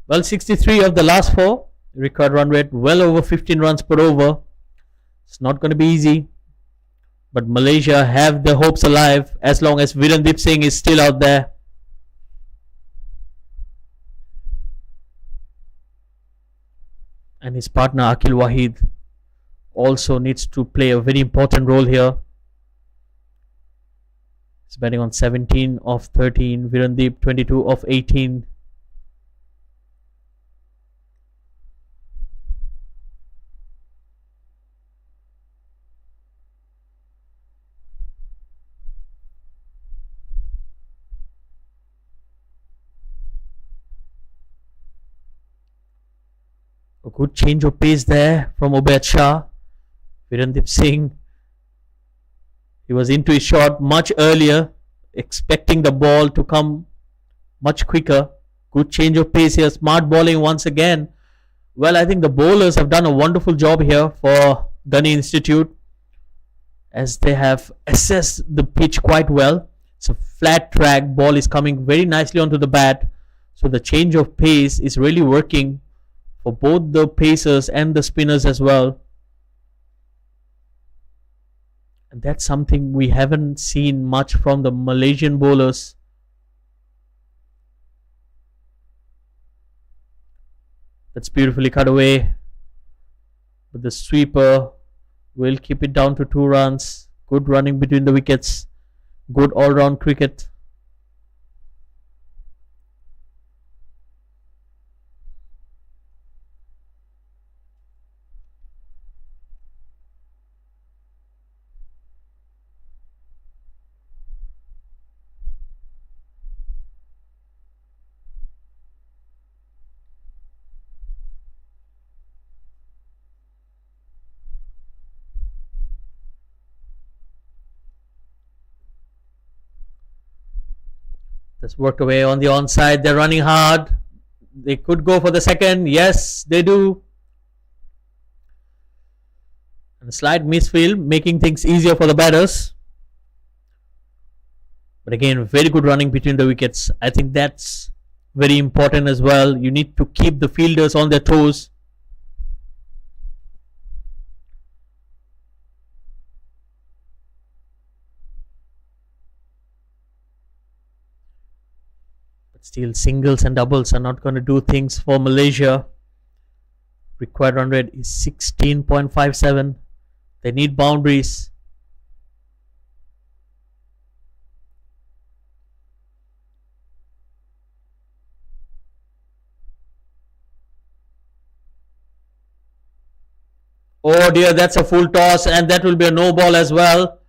Well, 63 of the last 4. Record run rate well over 15 runs per over. It's not going to be easy. But Malaysia have their hopes alive as long as Virendip Singh is still out there. And his partner Akil Wahid also needs to play a very important role here. He's batting on 17 of 13. Virendip 22 of 18. A good change of pace there from Ubaid Shah. Virendip Singh, he was into his shot much earlier, expecting the ball to come much quicker. Good change of pace here. Smart bowling once again. Well, I think the bowlers have done a wonderful job here for Ghani Institute, as they have assessed the pitch quite well. It's a flat track. Ball is coming very nicely onto the bat. So the change of pace is really working for both the pacers and the spinners as well. And that's something we haven't seen much from the Malaysian bowlers. That's beautifully cut away. But the sweeper will keep it down to 2 runs. Good running between the wickets. Good all-round cricket. Let's work away on the onside. They're running hard. They could go for the second. Yes, they do. And a slight misfield, making things easier for the batters. But again, very good running between the wickets. I think that's very important as well. You need to keep the fielders on their toes. But still, singles and doubles are not going to do things for Malaysia. Required run rate is 16.57. They need boundaries. Oh dear, that's a full toss, and that will be a no ball as well.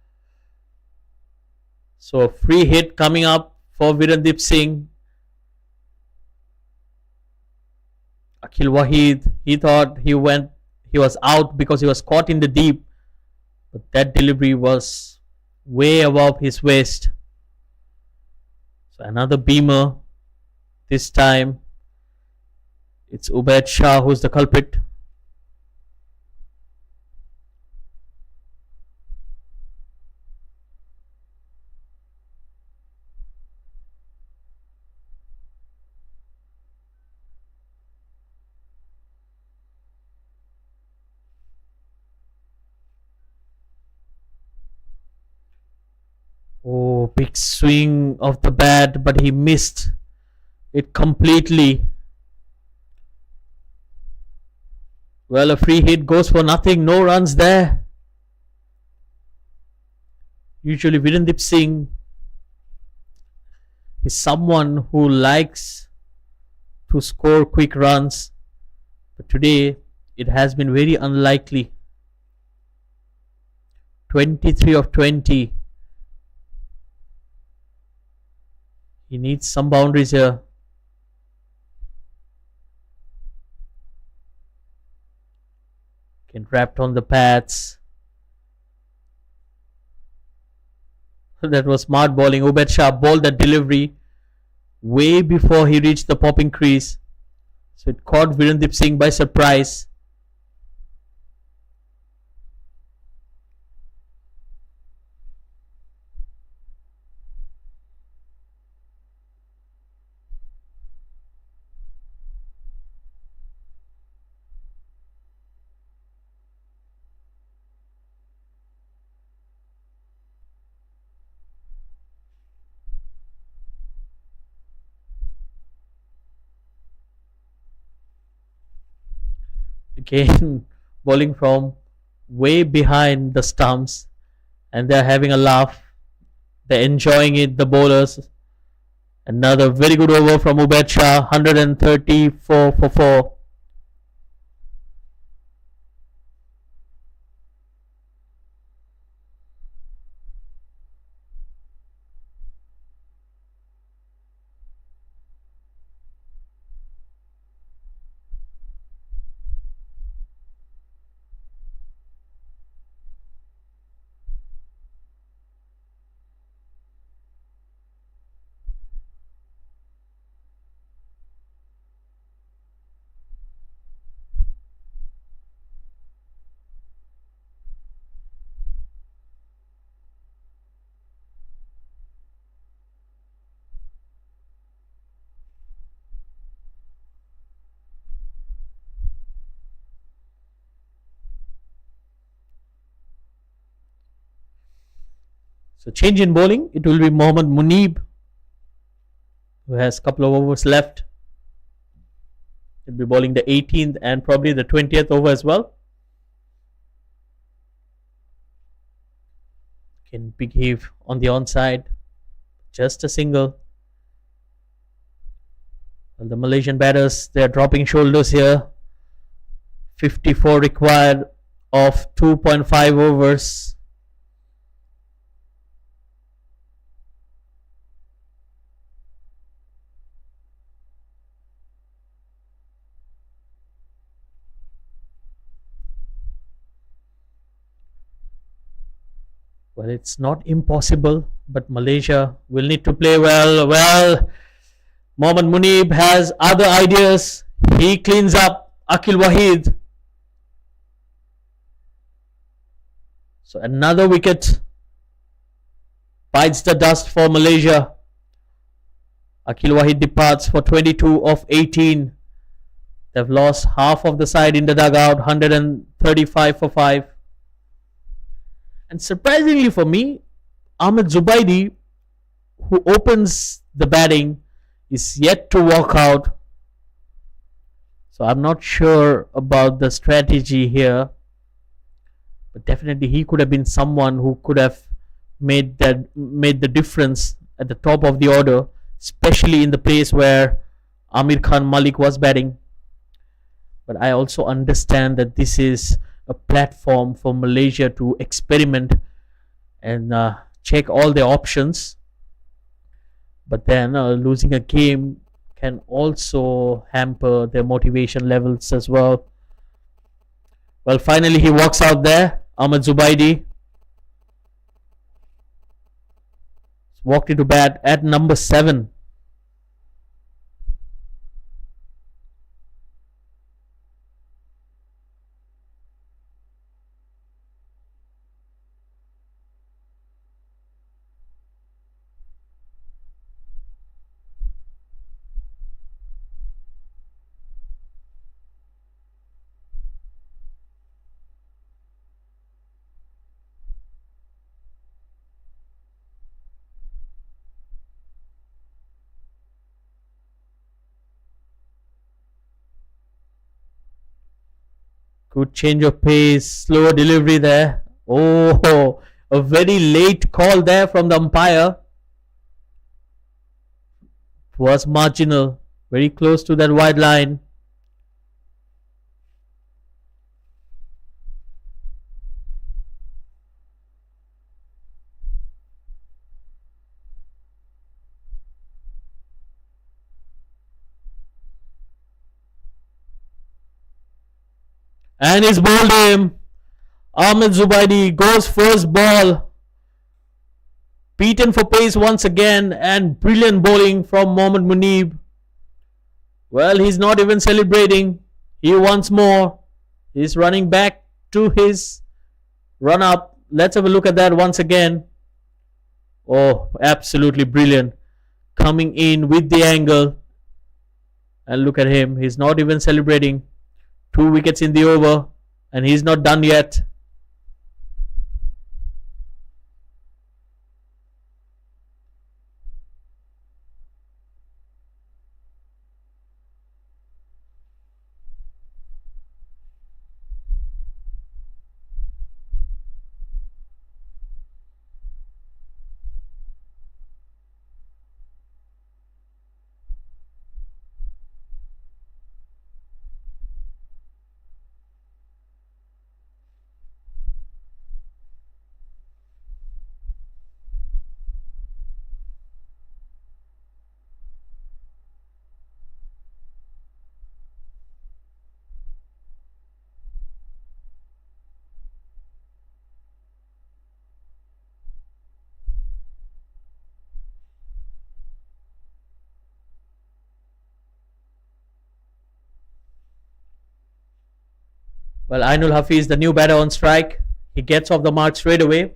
So a free hit coming up for Virendip Singh. Akhil Wahid, he thought he was out because he was caught in the deep, but that delivery was way above his waist. So another beamer. This time it's Ubaid Shah who's the culprit. Oh, big swing of the bat, but he missed it completely. Well, a free hit goes for nothing. No runs there. Usually Virendip Singh is someone who likes to score quick runs, but today it has been very unlikely. 23 of 20. He needs some boundaries here. Again, wrapped on the pads. That was smart bowling. Ubaid Shah bowled that delivery way before he reached the popping crease. So it caught Virendip Singh by surprise. Again, bowling from way behind the stumps, and they're having a laugh. They're enjoying it, the bowlers. Another very good over from Ubaid Shah, 134 for 4. So change in bowling, it will be Mohammad Munib, who has a couple of overs left. He'll be bowling the 18th and probably the 20th over as well. Again, big heave on the onside, just a single. Well, the Malaysian batters, they are dropping shoulders here. 54 required of 2.5 overs. Well, it's not impossible, but Malaysia will need to play well. Well, Mohammad Munib has other ideas. He cleans up Akhil Wahid. So another wicket. bites the dust for Malaysia. Akil Wahid departs for 22 of 18. They've lost half of the side in the dugout, 135 for 5. And surprisingly for me, Ahmed Zubaidi, who opens the batting, is yet to walk out. So I'm not sure about the strategy here. But definitely he could have been someone who could have made the difference at the top of the order, especially in the place where Amir Khan Malik was batting. But I also understand that this is a platform for Malaysia to experiment and check all their options. But then losing a game can also hamper their motivation levels as well. Well, finally he walks out there. Ahmed Zubaidi walked into bat at number 7. Good change of pace, slower delivery there. Oh, a very late call there from the umpire. It was marginal, very close to that wide line. And he's bowled him. Ahmed Zubaidi goes first ball. Beaten for pace once again, and brilliant bowling from Mohammad Munib. Well, he's not even celebrating. He wants more. He's running back to his run up. Let's have a look at that once again. Oh, absolutely brilliant. Coming in with the angle. And look at him. He's not even celebrating. 2 wickets in the over, and he's not done yet. Well, Ainul Hafiz, the new batter on strike. He gets off the mark straight away.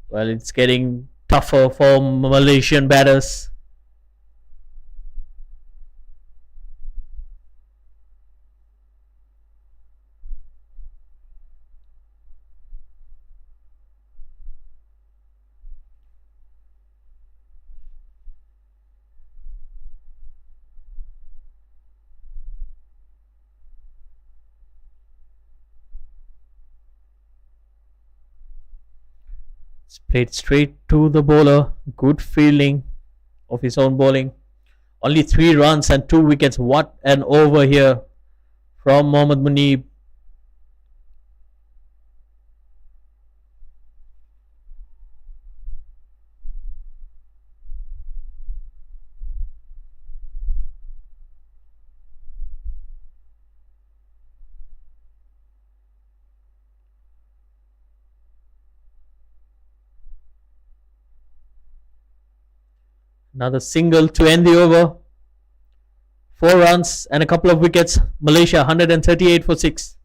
Well, it's getting tougher for Malaysian batters. It's played straight to the bowler. Good fielding of his own bowling. Only 3 runs and 2 wickets. What an over here from Mohammad Munib. Another single to end the over. 4 runs and a couple of wickets. Malaysia 138 for 6.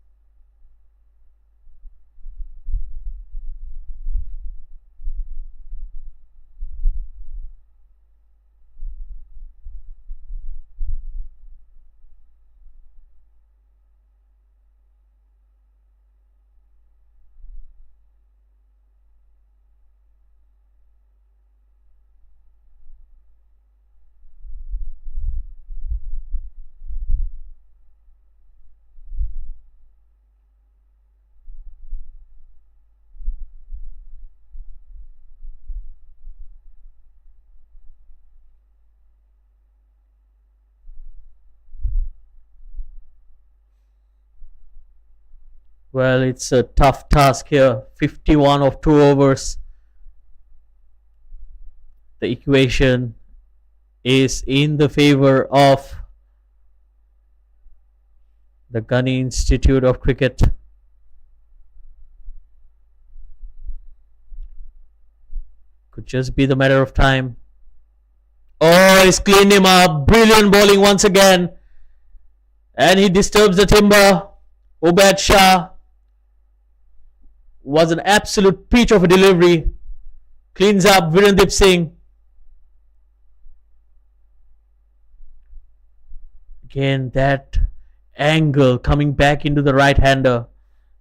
Well, it's a tough task here. 51 of 2 overs. The equation is in the favor of the Ghani Institute of Cricket. Could just be the matter of time. Oh, he's cleaned him up. Brilliant bowling once again. And he disturbs the timber. Ubaid Shah was an absolute peach of a delivery. Cleans up Virendip Singh. Again, that angle coming back into the right-hander.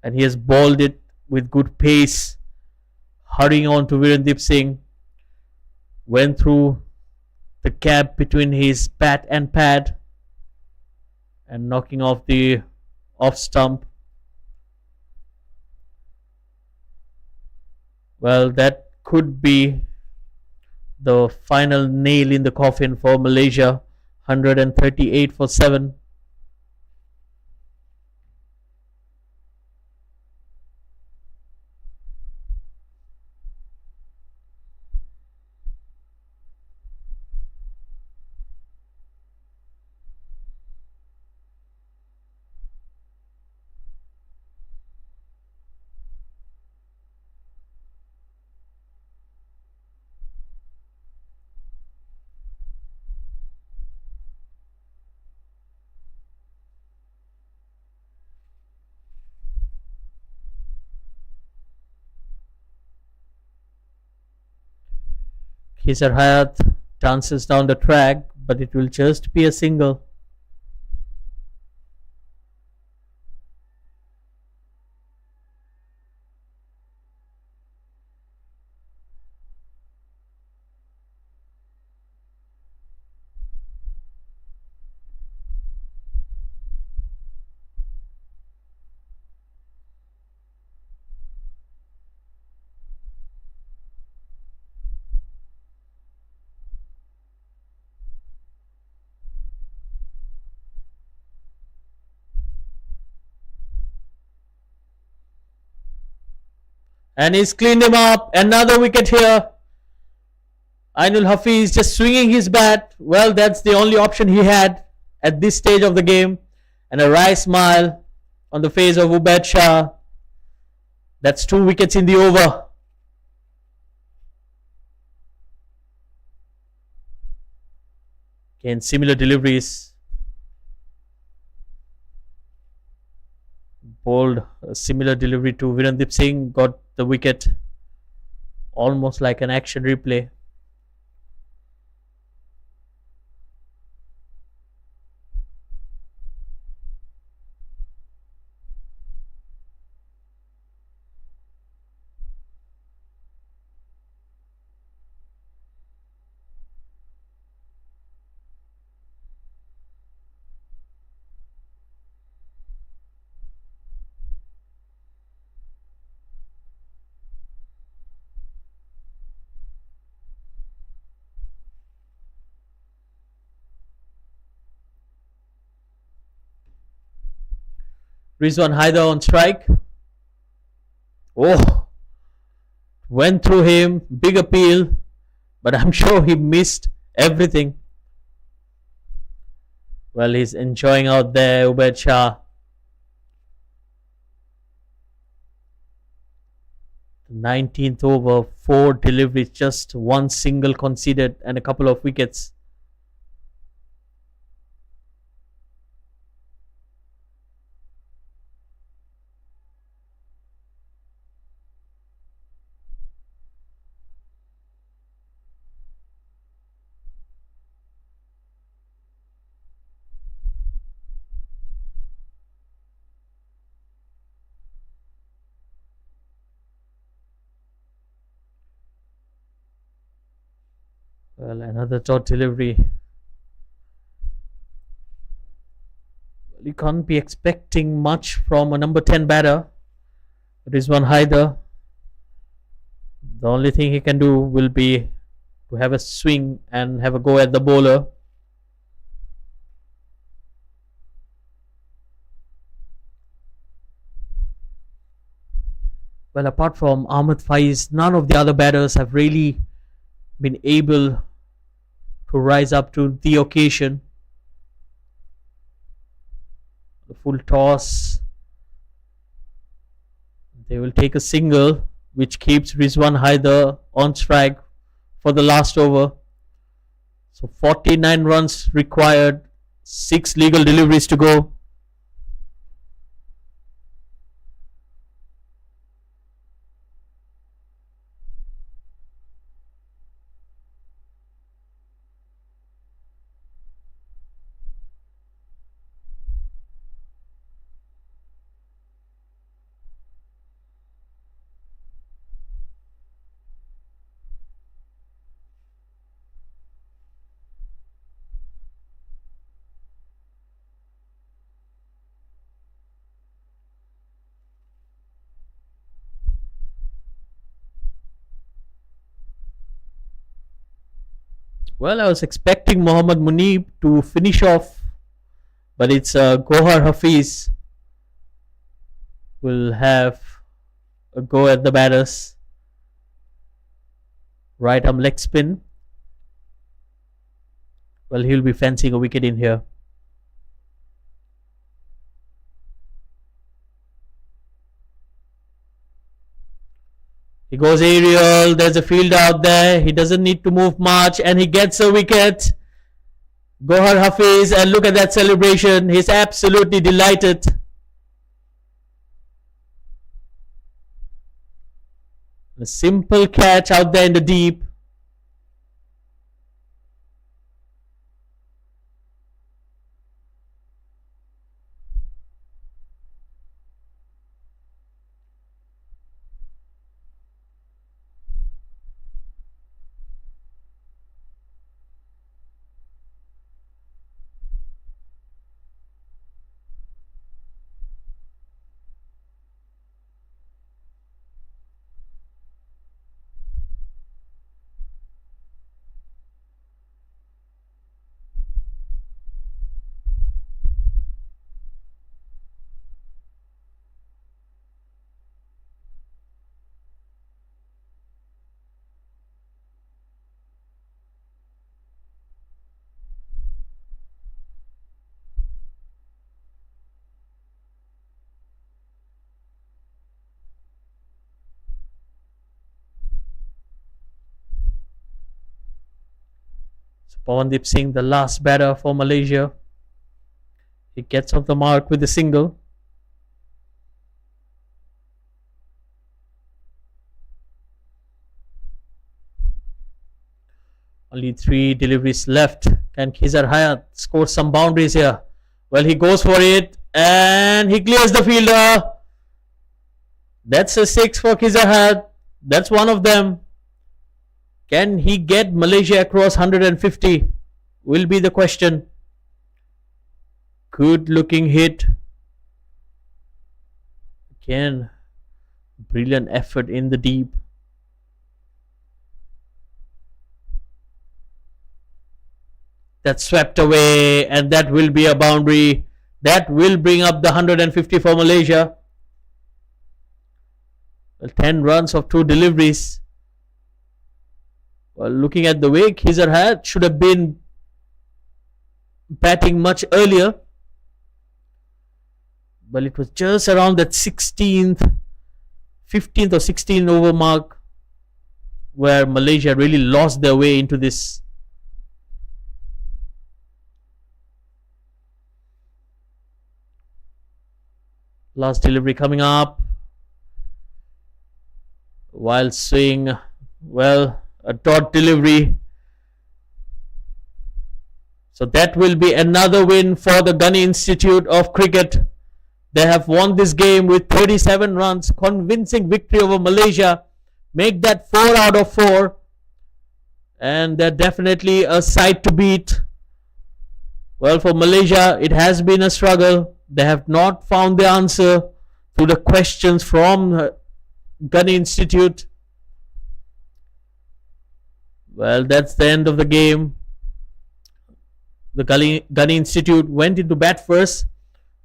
And he has bowled it with good pace. Hurrying on to Virendip Singh. Went through the gap between his bat and pad. And knocking off the off stump. Well, that could be the final nail in the coffin for Malaysia. 138 for 7. Khizar Hayat dances down the track, but it will just be a single. And he's cleaned him up. Another wicket here. Ainul Hafiz just swinging his bat. Well, that's the only option he had at this stage of the game. And a wry smile on the face of Ubaid Shah. That's 2 wickets in the over. Again, similar deliveries. Bowled a similar delivery to Virendip Singh. Got the wicket. Almost like an action replay. Rizwan Haider on strike. Oh, went through him. Big appeal. But I'm sure he missed everything. Well, he's enjoying out there, Ubaid Shah. The 19th over, 4 deliveries, just 1 single conceded and a couple of wickets. Well, another short delivery. Well, you can't be expecting much from a number 10 batter. Rizwan Haider. The only thing he can do will be to have a swing and have a go at the bowler. Well, apart from Ahmed Faiz, none of the other batters have really been able to rise up to the occasion. The full toss. They will take a single, which keeps Rizwan Haider on strike for the last over. So 49 runs required, 6 legal deliveries to go. Well, I was expecting Mohammad Munib to finish off, but it's Gohar Hafiz will have a go at the batters. Right arm leg spin. Well, he'll be fancying a wicket in here. He goes aerial. There's a field out there. He doesn't need to move much, and he gets a wicket. Gohar Hafiz, and look at that celebration. He's absolutely delighted. A simple catch out there in the deep. Pawandip Singh, the last batter for Malaysia. He gets off the mark with a single. Only 3 deliveries left. Can Khizar Hayat score some boundaries here? Well, he goes for it and he clears the fielder. That's a 6 for Khizar Hayat. That's one of them. Can he get Malaysia across 150? Will be the question. Good looking hit. Again, brilliant effort in the deep. That's swept away, and that will be a boundary. That will bring up the 150 for Malaysia. Well, 10 runs of 2 deliveries. Well, looking at the way Khizar Hayat should have been batting much earlier. Well, it was just around that 15th or 16th over mark where Malaysia really lost their way into this. Last delivery coming up. While swing, well, a dot delivery. So that will be another win for the Ghani Institute of Cricket. They have won this game with 37 runs. Convincing victory over Malaysia. Make that 4 out of 4. And they're definitely a side to beat. Well, for Malaysia, it has been a struggle. They have not found the answer to the questions from Ghani Institute. Well, that's the end of the game. The Ghani Institute went into bat first.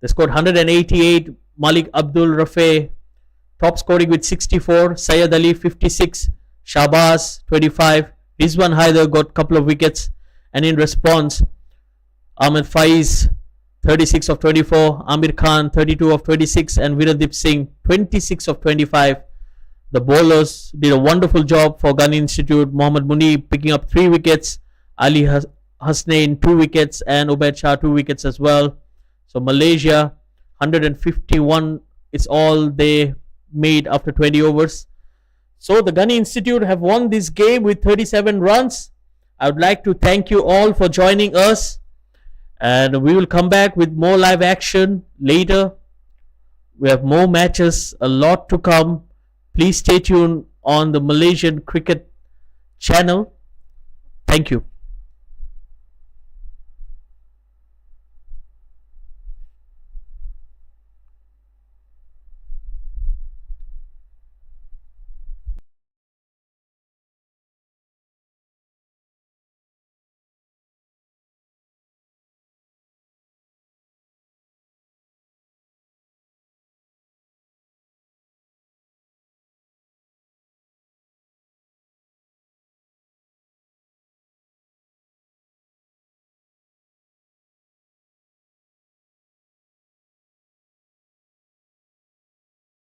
They scored 188. Malik Abdul Rafe top scoring with 64. Syed Ali 56. Shahbaz 25. Rizwan Haider got a couple of wickets. And in response, Ahmed Faiz 36 of 24. Amir Khan 32 of 26. And Viradip Singh 26 of 25. The bowlers did a wonderful job for Ghani Institute. Mohammad Munib picking up 3 wickets. Ali Hasnain 2 wickets. And Ubaid Shah 2 wickets as well. So Malaysia 151 is all they made after 20 overs. So the Ghani Institute have won this game with 37 runs. I would like to thank you all for joining us. And we will come back with more live action later. We have more matches, a lot to come. Please stay tuned on the Malaysian Cricket channel. Thank you.